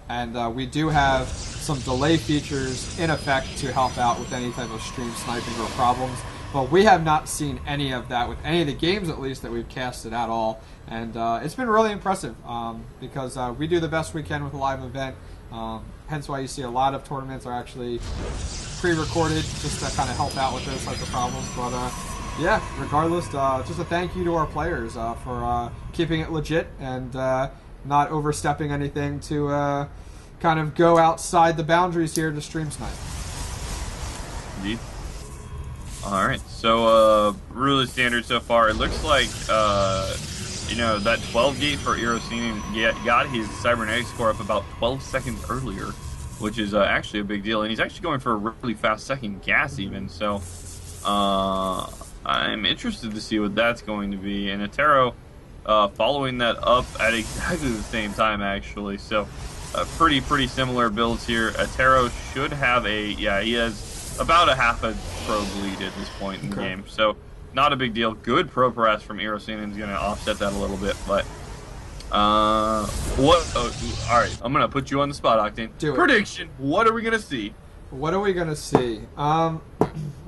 and we do have some delay features in effect to help out with any type of stream sniping or problems. But we have not seen any of that with any of the games, at least, that we've casted at all. And it's been really impressive because we do the best we can with a live event. Hence why you see a lot of tournaments are actually pre-recorded just to kind of help out with those types of problems. But regardless, just a thank you to our players for keeping it legit and not overstepping anything to kind of go outside the boundaries here to stream snipe. Indeed. Alright, so really standard so far. It looks like, that 12 gate for Irosinin got his cybernetic score up about 12 seconds earlier, which is actually a big deal. And he's actually going for a really fast second gas even, so I'm interested to see what that's going to be. And Attero following that up at exactly the same time, actually. So pretty similar builds here. Attero should have he has about a half a probe lead at this point in the game. So not a big deal. Good probe press from Irosinin is going to offset that a little bit. But all right, I'm going to put you on the spot, Octane. Do it. Prediction. What are we going to see? What are we going to see?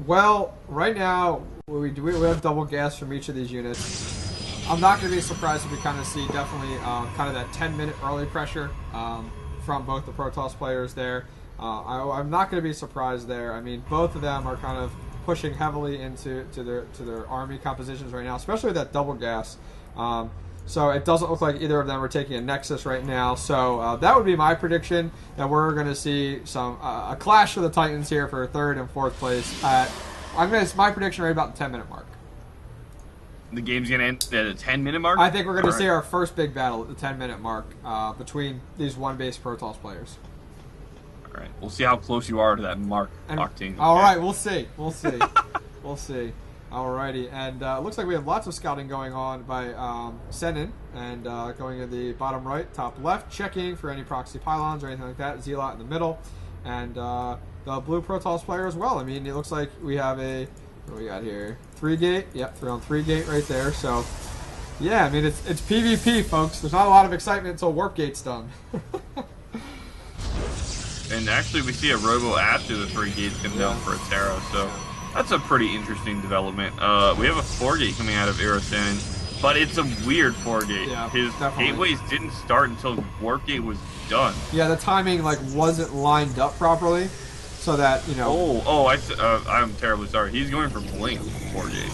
Well, right now, we have double gas from each of these units. I'm not going to be surprised if we kind of see definitely kind of that 10-minute early pressure from both the Protoss players there. I'm not going to be surprised there. I mean, both of them are kind of pushing heavily into their army compositions right now, especially with that double gas. So it doesn't look like either of them are taking a Nexus right now. So that would be my prediction, that we're going to see some a clash of the Titans here for 3rd and 4th place. My prediction right about the 10-minute mark. The game's going to end at a 10-minute mark? I think we're going to see our first big battle at the 10-minute mark between these one-base Protoss players. All right, we'll see how close you are to that mark, Octane. All right, we'll see. We'll see. We'll see. Alrighty, and it looks like we have lots of scouting going on by Senin, and going in the bottom right, top left, checking for any proxy pylons or anything like that. Zealot in the middle, and the blue Protoss player as well. I mean, it looks like we have a, what do we got here? 3-gate. Yep, 3-on-3 right there. So, yeah, I mean, it's PvP, folks. There's not a lot of excitement until Warp Gate's done. And actually, we see a Robo after the 3 gates come down for Attero, so that's a pretty interesting development. We have a 4-gate coming out of Aerosen, but it's a weird 4-gate. Yeah, his definitely. Gateways didn't start until Warp Gate was done. Yeah, the timing wasn't lined up properly, so that, you know. I'm terribly sorry. He's going for Blink 4-gate.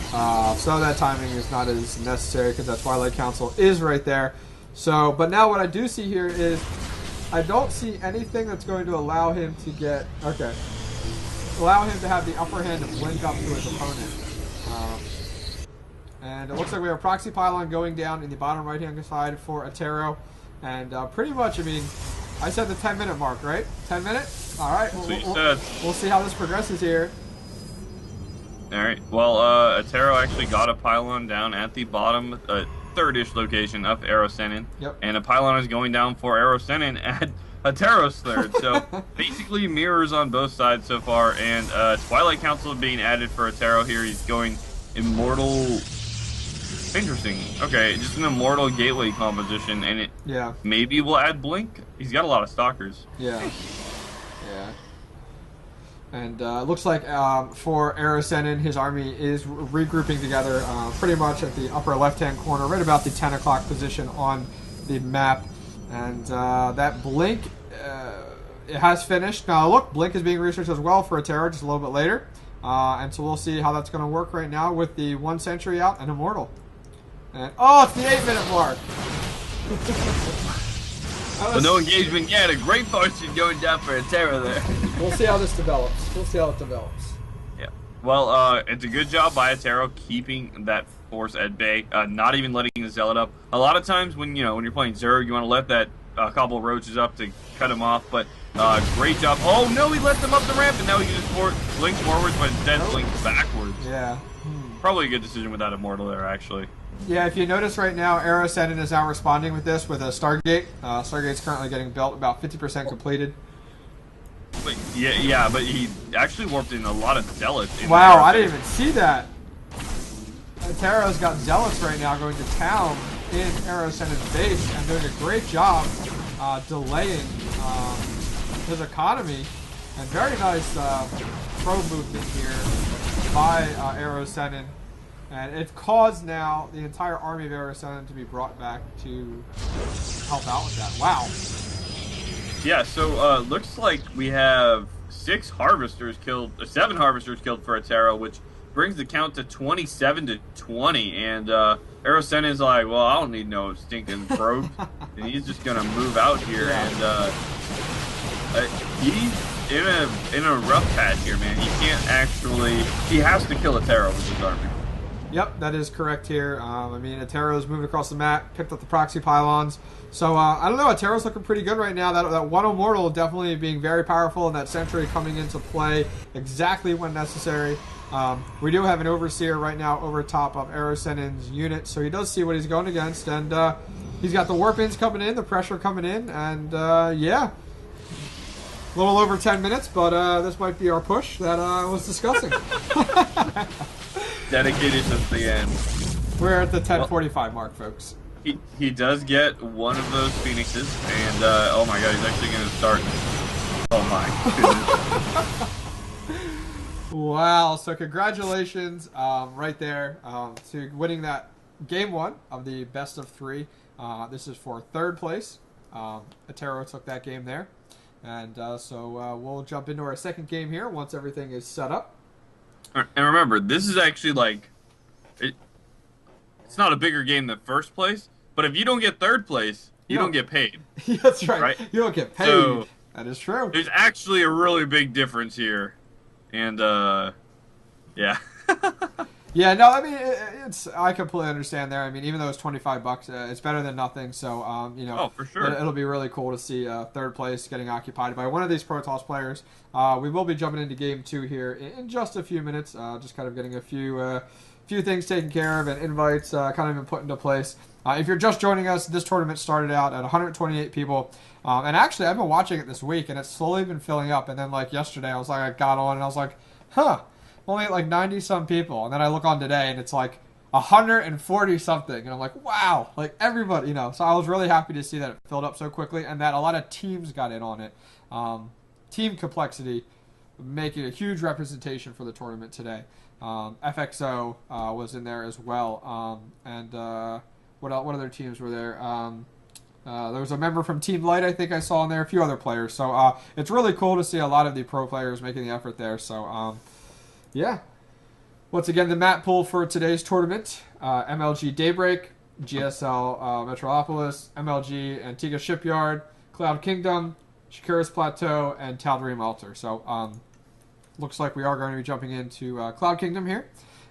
So that timing is not as necessary because that Twilight Council is right there. So, but now what I do see here is I don't see anything that's going to allow him to get allow him to have the upper hand to blink up to his opponent. And it looks like we have a proxy pylon going down in the bottom right-hand side for Attero. And pretty much, I mean, I said the 10-minute mark, right? 10 minutes? All right. We'll see how this progresses here. All right. Well, Attero actually got a pylon down at the bottom, 3rd-ish location of Aerosenin. Yep. And a pylon is going down for Aerosenin at Attero's 3rd. So basically mirrors on both sides so far. And Twilight Council being added for Attero here. He's going Immortal. Interesting. Okay, just an Immortal Gateway composition, and it maybe will add Blink. He's got a lot of stalkers. Yeah. Yeah. And looks like for Aerosenin, his army is regrouping together pretty much at the upper left-hand corner, right about the 10 o'clock position on the map. And that Blink, it has finished. Now, look, Blink is being researched as well for Attero just a little bit later. And so we'll see how that's going to work right now with the 1 sentry out and Immortal. And, oh, it's the 8-minute mark. But no engagement yet. A great fortune going down for Attero there. We'll see how this develops. We'll see how it develops. Yeah. Well, it's a good job by Attero keeping that force at bay, not even letting the Zealot up. A lot of times when you're playing Zerg, you want to let that couple of roaches up to cut him off. But great job. Oh no, he let them up the ramp, and now he can just blink forwards, but instead blinks backwards. Yeah. Probably a good decision without Immortal there, actually. Yeah, if you notice right now, Aerosenin is now responding with this with a Stargate. Stargate's currently getting built, about 50% completed. But but he actually warped in a lot of Zealots. Wow, I didn't even see that. Attero's got Zealots right now going to town in Aerosenin's base and doing a great job delaying his economy. And very nice probe movement here by Aerosenin. And it's caused now the entire army of Aerosenin to be brought back to help out with that. Wow. Yeah, so looks like we have 7 harvesters killed for Attero, which brings the count to 27-20. And Aerosenin is like, well, I don't need no stinking probe. And he's just going to move out here. And he's in a rough patch here, man. He has to kill Attero with his army. Yep, that is correct here. I mean, Attero's moved across the map, picked up the proxy pylons. So, I don't know, Attero's looking pretty good right now. That one Immortal definitely being very powerful, and that Sentry coming into play exactly when necessary. We do have an Overseer right now over top of Aerosenin's unit, so he does see what he's going against. And he's got the Warp-ins coming in, the pressure coming in, and yeah. A little over 10 minutes, but this might be our push that I was discussing. Dedicated to the end. We're at the 10:45 mark, folks. He does get one of those Phoenixes, and oh my god, he's actually going to start. Oh my goodness. Wow, so congratulations right there to winning that game 1 of the best of 3. This is for 3rd place. Attero took that game there. And so we'll jump into our 2nd game here once everything is set up. And remember, this is actually like... It's not a bigger game than 1st place, but but if you don't get third place, you don't get paid. That's right. Right? You don't get paid. So, that is true. There's actually a really big difference here. And, yeah. Yeah, no, I mean, I completely understand there. I mean, even though it's $25, it's better than nothing. So, you know, Oh, for sure. It'll be really cool to see third place getting occupied by one of these Protoss players. We will be jumping into Game 2 here in just a few minutes, just kind of getting a few things taken care of and invites kind of been put into place. If you're just joining us, this tournament started out at 128 people. And actually, I've been watching it this week, and it's slowly been filling up. And then, like, yesterday, I got on, and I was like, huh. Only like 90-some people, and then I look on today, and it's like 140-something, and I'm like, wow, like everybody, you know. So I was really happy to see that it filled up so quickly, and that a lot of teams got in on it. Team complexity making a huge representation for the tournament today. FXO was in there as well, and what other teams were there? There was a member from Team Light, I think I saw in there, a few other players. So it's really cool to see a lot of the pro players making the effort there. So. Yeah. Once again, the map pool for today's tournament, MLG Daybreak, GSL Metropolis, MLG Antiga Shipyard, Cloud Kingdom, Shakuras Plateau, and Tal'darim Altar. So, looks like we are going to be jumping into Cloud Kingdom here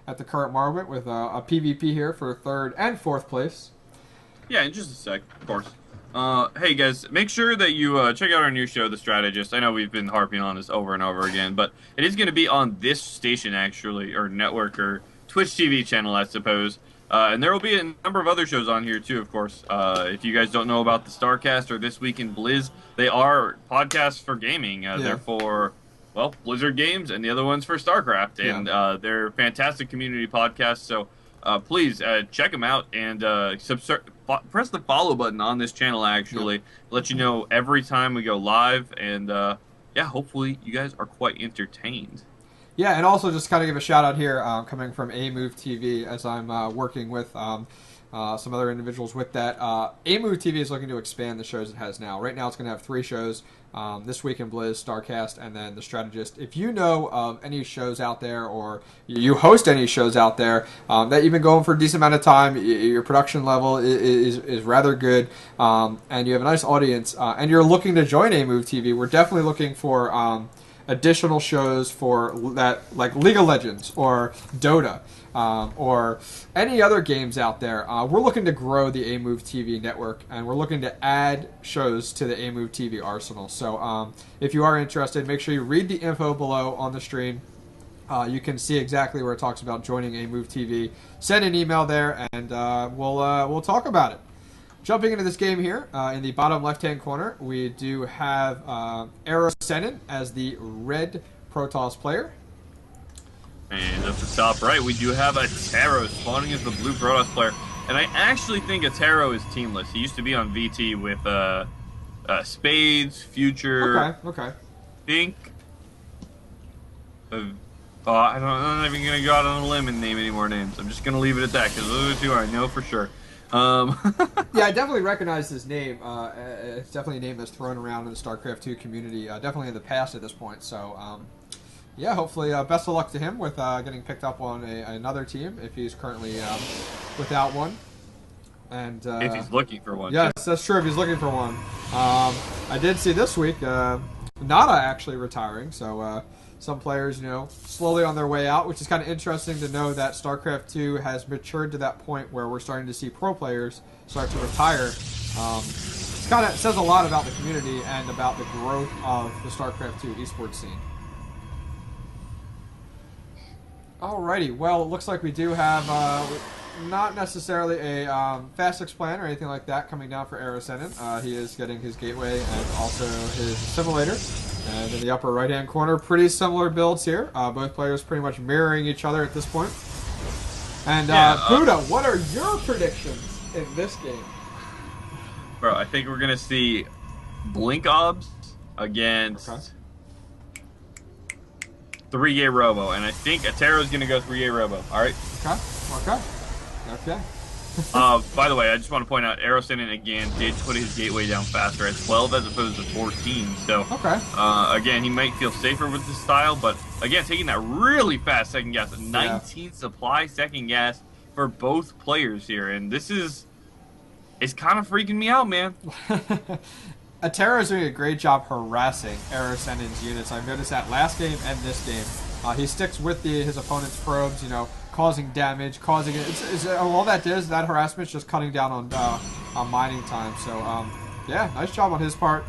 at the current moment with a PvP here for 3rd and 4th place. Yeah, in just a sec, of course. Hey guys, make sure that you check out our new show, The Strategist. I know we've been harping on this over and over again, but it is going to be on this station, actually, or network, or Twitch TV channel, I suppose. And there will be a number of other shows on here, too, of course. If you guys don't know about the Starcast or This Week in Blizz, they are podcasts for gaming. They're for, well, Blizzard games, and the other one's for Starcraft. And they're fantastic community podcasts, so please check them out and press the follow button on this channel, actually. Let you know every time we go live, and yeah, hopefully you guys are quite entertained. Yeah, and also just kind of give a shout out here, coming from AmoveTV, as I'm working with some other individuals with that. AmoveTV is looking to expand the shows it has now. Right now it's going to have 3 shows. This Week in Blizz, Starcast, and then The Strategist. If you know of any shows out there, or you host any shows out there that you've been going for a decent amount of time, your production level is rather good, and you have a nice audience, and you're looking to join AmoveTV, we're definitely looking for additional shows for that, like League of Legends or Dota. Or any other games out there. We're looking to grow the AmoveTV network, and we're looking to add shows to the AmoveTV arsenal. So if you are interested, make sure you read the info below on the stream. You can see exactly where it talks about joining AmoveTV. Send an email there, and we'll talk about it. Jumping into this game here, in the bottom left-hand corner, we do have Arrow Senin as the red Protoss player. And up the top right, we do have Attero spawning as the blue Protoss player. And I actually think Attero is teamless. He used to be on VT with Spades, Future. Okay. Think. I'm not even going to go out on a limb and name any more names. I'm just going to leave it at that, because those are the 2 I know for sure. Yeah, I definitely recognize his name. It's definitely a name that's thrown around in the StarCraft 2 community, definitely in the past at this point. So, yeah, hopefully best of luck to him with getting picked up on another team if he's currently without one. And if he's looking for one. Yes, that's true, if he's looking for one. I did see this week Nada actually retiring, so some players, you know, slowly on their way out, which is kind of interesting to know that StarCraft 2 has matured to that point where we're starting to see pro players start to retire. It kind of says a lot about the community and about the growth of the StarCraft 2 esports scene. Alrighty, well, it looks like we do have not necessarily a fast plan or anything like that coming down for Arrow Senin. He is getting his gateway and also his assimilator. And in the upper right-hand corner, pretty similar builds here. Both players pretty much mirroring each other at this point. And Buddha, what are your predictions in this game? Bro, I think we're going to see Blink Obs against 3-gate Robo, and I think Atero's going to go 3-gate Robo. All right? Okay. By the way, I just want to point out, Arrow Senin again did put his gateway down faster at 12 as opposed to 14. So, again, he might feel safer with this style, but again, taking that really fast second gas, 19 supply second gas for both players here, and this is It's kind of freaking me out, man. Attero is doing a great job harassing Ascendant's units. I've noticed that last game and this game. He sticks with his opponent's probes, you know, causing damage, causing it. All that does, that harassment is just cutting down on mining time. So, yeah, nice job on his part.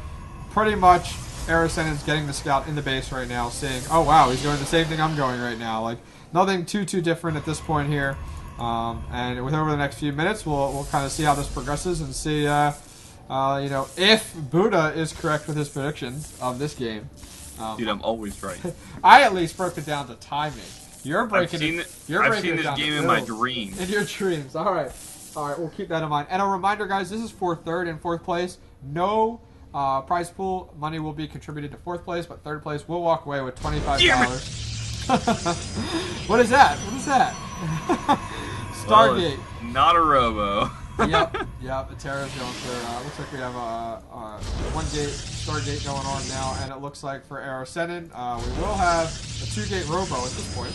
Pretty much, Ascendant's getting the scout in the base right now, saying, oh, wow, he's doing the same thing I'm going right now. Like, nothing too different at this point here. And over the next few minutes, we'll kind of see how this progresses and see, you know, if Buddha is correct with his prediction of this game. Dude, I'm always right. I at least broke it down to timing. You're breaking I've seen this game in my dreams. In your dreams. All right, we'll keep that in mind. And a reminder, guys, this is for third and fourth place. No prize pool money will be contributed to fourth place, but third place will walk away with $25. What is that? What is that? Stargate. Well, not a robo. Yep. Attero's going for. Looks like we have one gate Stargate going on now, and it looks like for Ascendant, we will have a 2-gate robo at this point.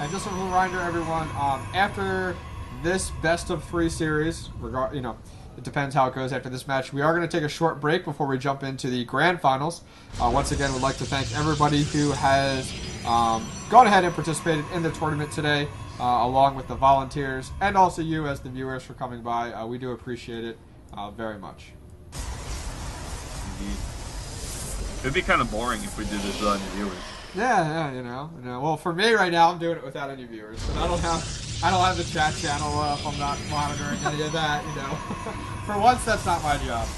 And just a reminder, everyone, after this best of 3 series, you know, it depends how it goes after this match. We are going to take a short break before we jump into the grand finals. Once again, we'd like to thank everybody who has gone ahead and participated in the tournament today. Along with the volunteers and also you as the viewers for coming by. We do appreciate it very much. Indeed. It'd be kind of boring if we did this without any viewers. Yeah, you know. Well, for me right now, I'm doing it without any viewers, but I don't have the chat channel up. I'm not monitoring any of that. You know, for once, that's not my job.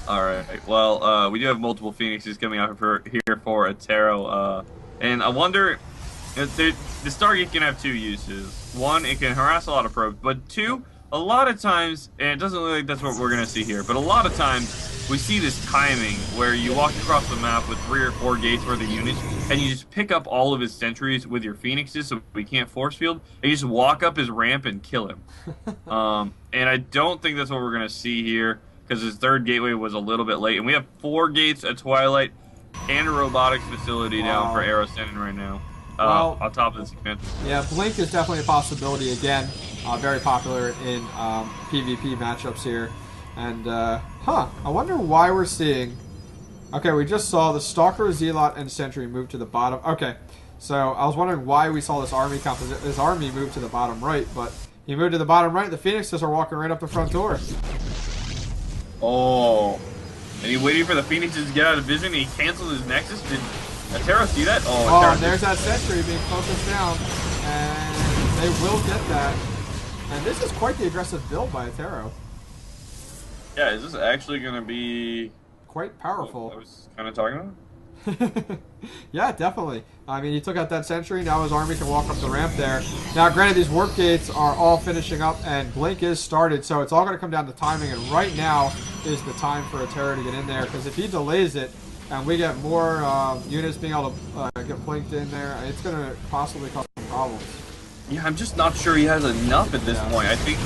All right. Well, we do have multiple Phoenixes coming out here for Attero, and I wonder. The Stargate can have 2 uses. One, it can harass a lot of probes, but 2, a lot of times, and it doesn't look like that's what we're going to see here, but a lot of times we see this timing where you walk across the map with 3 or 4 gates worth of units, and you just pick up all of his sentries with your Phoenixes so we can't force field, and you just walk up his ramp and kill him. And I don't think that's what we're going to see here, because his 3rd gateway was a little bit late, and we have 4 gates at Twilight and a robotics facility down for Ascendant right now. Well, on top of this expansion. Yeah, Blink is definitely a possibility again. Very popular in PvP matchups here. And, I wonder why we're seeing... Okay, we just saw the Stalker, Zealot, and Sentry move to the bottom. Okay, so I was wondering why we saw this army move to the bottom right, but he moved to the bottom right. The Phoenixes are walking right up the front door. Oh. And he waited for the Phoenixes to get out of vision, and he canceled his Nexus. Did Attero see that? Oh, and there's that sentry being focused down, and they will get that. And this is quite the aggressive build by Attero. Yeah, is this actually going to be... Quite powerful. I was kind of talking about? Yeah, definitely. I mean, he took out that sentry, now his army can walk up the ramp there. Now, granted, these warp gates are all finishing up, and Blink is started, so it's all going to come down to timing, and right now is the time for Attero to get in there, because if he delays it, and we get more units being able to get blinked in there, it's going to possibly cause some problems. Yeah, I'm just not sure he has enough at this point. I think,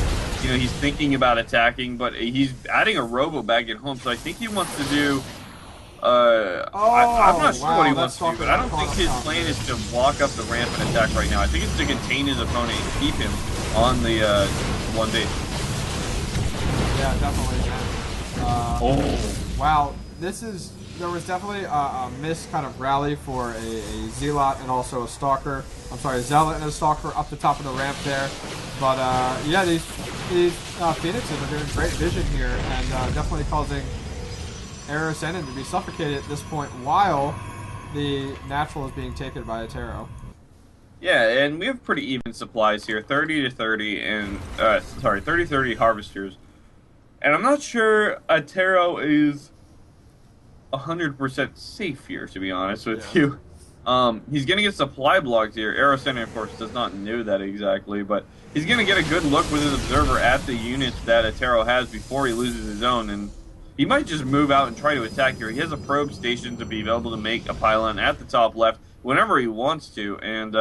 you know, he's thinking about attacking, but he's adding a robo back at home, so I think he wants to do... I'm not sure what he wants to do, but I don't think his plan is to walk up the ramp and attack right now. I think it's to contain his opponent and keep him on the one base. Yeah, definitely. Oh. Wow, there was definitely a missed kind of rally for a Zealot and also a Stalker. I'm sorry, a Zealot and a Stalker up the top of the ramp there. But yeah, these Phoenixes are doing great vision here and definitely causing Ascendant to be suffocated at this point while the natural is being taken by Attero. Yeah, and we have pretty even supplies here, 30 to 30 and 30-30 harvesters. And I'm not sure Attero is 100% safe here, to be honest with you. He's going to get supply blocks here. Ascendant, of course, does not know that exactly, but he's going to get a good look with his observer at the units that Attero has before he loses his own, and he might just move out and try to attack here. He has a probe station to be able to make a pylon at the top left whenever he wants to, and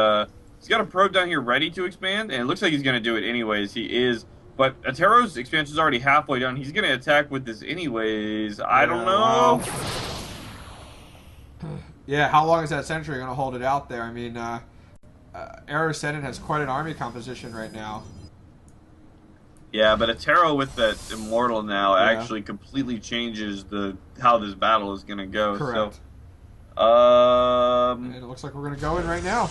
he's got a probe down here ready to expand, and it looks like he's going to do it anyways. He is, but Atero's expansion is already halfway done. He's going to attack with this anyways. I don't know. Wow. Yeah, how long is that sentry going to hold it out there? I mean, Ascendant has quite an army composition right now. Yeah, but Attero with that Immortal now Yeah. actually completely changes how this battle is going to go. Correct. So, And it looks like we're going to go in right now.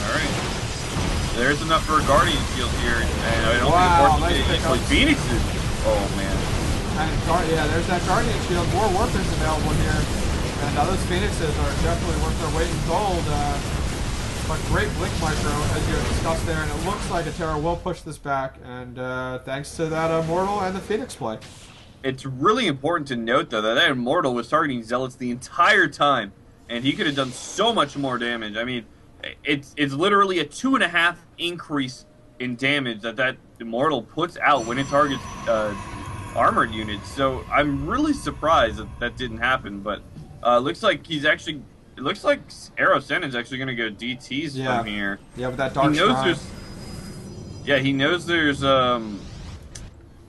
all right. There's enough for a Guardian Shield here, and I don't Wow, think nice it's Phoenixes. Oh man. And yeah, there's that Guardian Shield. More workers available here. And those Phoenixes are definitely worth their weight in gold. But great Blink Micro, as you discussed there. And it looks like Attero will push this back. And thanks to that Immortal and the Phoenix play. It's really important to note, though, that Immortal was targeting Zealots the entire time. And he could have done so much more damage. I mean, it's literally a 2.5 increase in damage that Immortal puts out when it targets armored units. So I'm really surprised that didn't happen. But looks like it looks like Arrow Sennin's actually going to go DTs from here. Yeah, with that Dark he knows Shrine. he knows there's an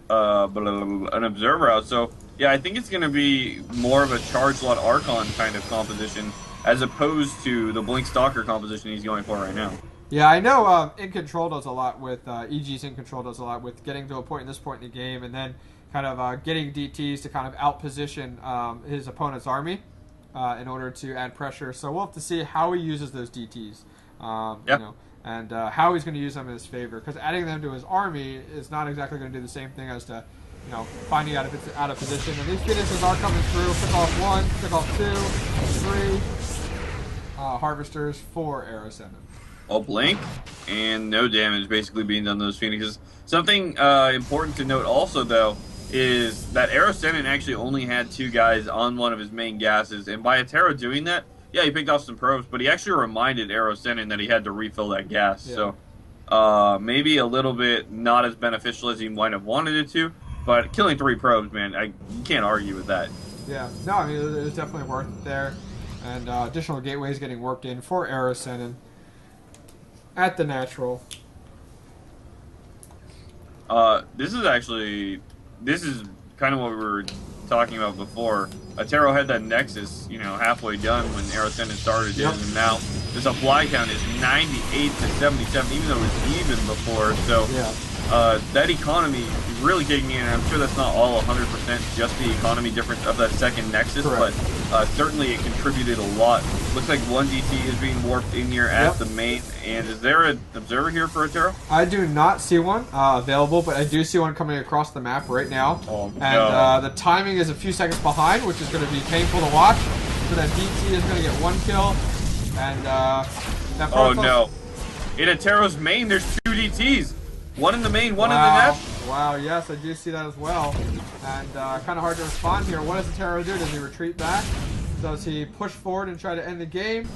Observer out. So yeah, I think it's going to be more of a Charge Lot Archon kind of composition, as opposed to the Blink Stalker composition he's going for right now. Yeah, I know In Control does a lot with, EG's In Control does a lot with getting to a point in this point in the game and then kind of getting DTs to kind of outposition his opponent's army in order to add pressure. So we'll have to see how he uses those DTs, you know, and how he's going to use them in his favor. Because adding them to his army is not exactly going to do the same thing as to, you know, finding out if it's out of position. And these Phoenixes are coming through. Pick off 1, pick off 2, 3. Harvesters, 4 Arrow Sennin. All Blink, and no damage basically being done to those Phoenixes. Something important to note also, though, is that Arrow Sennin actually only had 2 guys on one of his main gases, and by Attero doing that, yeah, he picked off some probes, but he actually reminded Arrow Sennin that he had to refill that gas. Yeah. So maybe a little bit not as beneficial as he might have wanted it to, but killing 3 probes, man, you can't argue with that. Yeah, no, I mean, it was definitely worth it there. And additional gateways getting worked in for Arrow Sennin at the natural. This is kind of what we were talking about before. Attero had that Nexus, you know, halfway done when Arrow Sennin started his, and now the supply count is 98 to 77, even though it was even before. So that economy is really kicking in, and I'm sure that's not all 100% just the economy difference of that second Nexus, but certainly it contributed a lot. Looks like 1 DT is being warped in here at the main, and is there an observer here for Attero? I do not see one available, but I do see one coming across the map right now. And the timing is a few seconds behind, which is going to be painful to watch. So that DT is going to get 1 kill, and that no. In Attero's main, there's 2 DTs. 1 in the main, 1 in the net. Wow, yes, I do see that as well. And kind of hard to respond here. What does Attero do? Does he retreat back? Does he push forward and try to end the game?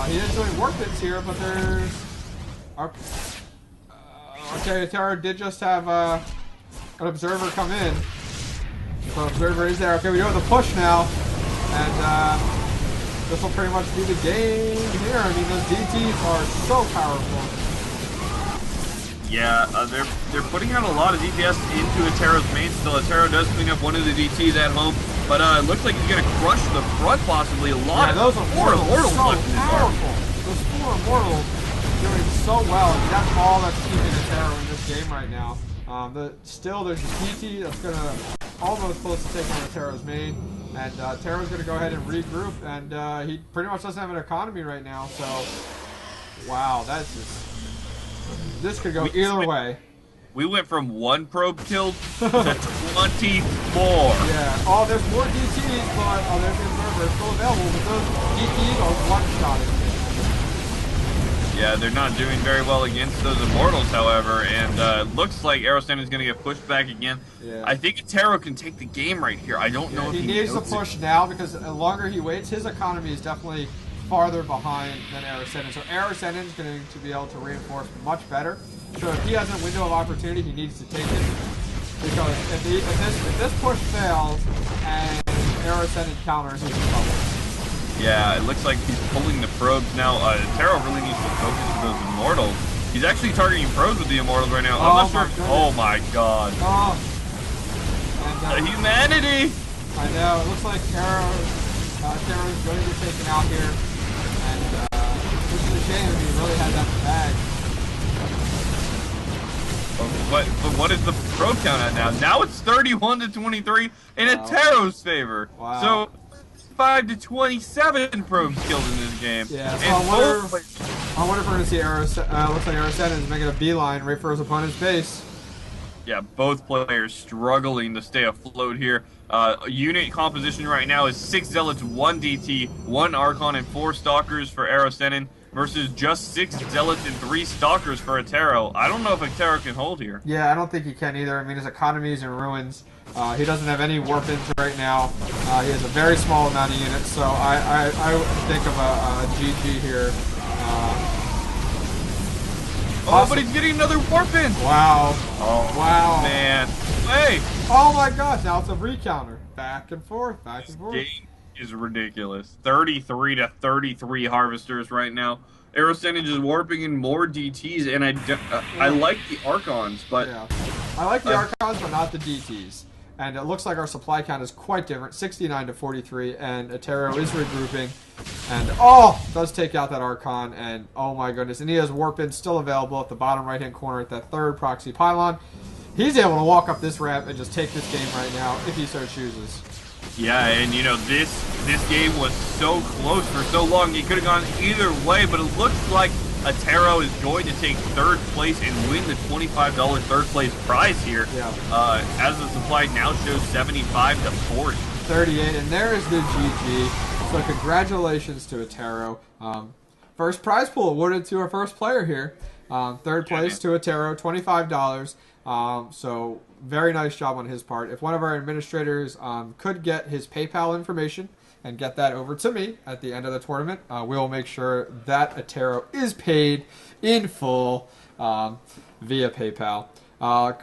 He isn't doing work bits here, but there's... okay, Attero did just have an observer come in. So observer is there. Okay, we go with the push now. And this will pretty much be the game here. I mean, those DTs are so powerful. Yeah, they're putting out a lot of DPS into Attero's main still. Attero does clean up one of the DTs at home, but it looks like he's going to crush the front possibly. A lot of those Immortals so left in his arm. Those 4 Immortals doing so well. I mean, that's all that's keeping Attero in this game right now. Still, there's a DT that's going to almost close to taking on Attero's main, and Attero's going to go ahead and regroup, and he pretty much doesn't have an economy right now, so wow, that's just... This could go either way. We went from 1 probe killed to 24. Yeah. Oh, there's more DTs, but there's the observer still available, but those DTs are one-shotted. Yeah, they're not doing very well against those Immortals, however, and it looks like Arrow Sennin is going to get pushed back again. Yeah. I think Attero can take the game right here. I don't know if he needs to push now, because the longer he waits, his economy is definitely farther behind than Arrow Sennin. So Arrow Sennin is going to be able to reinforce much better. So if he has a window of opportunity, he needs to take it. Because if this push fails and Arrow Sennin counters, he's in trouble. Yeah, it looks like he's pulling the probes now. Attero really needs to focus on those Immortals. He's actually targeting probes with the Immortals right now. I'm not sure. Oh my god. Oh. And, humanity! I know. It looks like Attero is going to be taken out here. And which is a shame if he really had that in the bag. But what is the pro count at now? Now it's 31-23 in Attero's favor. Wow. So 5-27 probes killed in this game. Yeah, so And I wonder if we're going to see looks like Aerosentin is making a beeline right for his opponent's base. Yeah, both players struggling to stay afloat here. Unit composition right now is 6 Zealots, 1 DT, 1 Archon, and 4 Stalkers for Aerosentin versus just 6 Zealots and 3 Stalkers for Attero. I don't know if Attero can hold here. Yeah, I don't think he can either. I mean, his economy is in ruins. He doesn't have any warp-ins right now. He has a very small amount of units, so I think of a GG here. Oh, but he's getting another warp-in! Wow. Oh, wow. Man. Hey! Oh my gosh, now it's a recounter. Back and forth, back and forth. This game is ridiculous. 33-33 Harvesters right now. Aerosentin is warping in more DTs, and I like the Archons, but... Yeah. I like the Archons, but not the DTs. And it looks like our supply count is quite different, 69-43, and Attero is regrouping. And, does take out that Archon, and oh my goodness. And he has Warp-In still available at the bottom right-hand corner at that third proxy pylon. He's able to walk up this ramp and just take this game right now, if he so chooses. Yeah, and you know, this game was so close for so long. He could have gone either way, but it looks like Attero is going to take third place and win the $25 third place prize here. Yeah. As the supply now shows 75-40. 38, and there is the GG. So congratulations to Attero. First prize pool awarded to our first player here. Third place to Attero, $25. So very nice job on his part. If one of our administrators could get his PayPal information and get that over to me at the end of the tournament, we will make sure that Attero is paid in full via PayPal.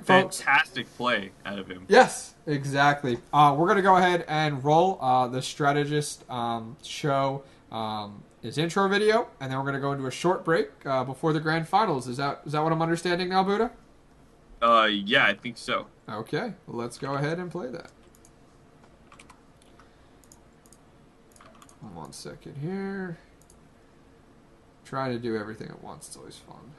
Fantastic play out of him. Yes, exactly. We're going to go ahead and roll the Strategist show his intro video, and then we're going to go into a short break before the grand finals. Is that what I'm understanding now, Buddha? Yeah, I think so. Okay, well, let's go ahead and play that. 1 second here. Trying to do everything at once. It's always fun.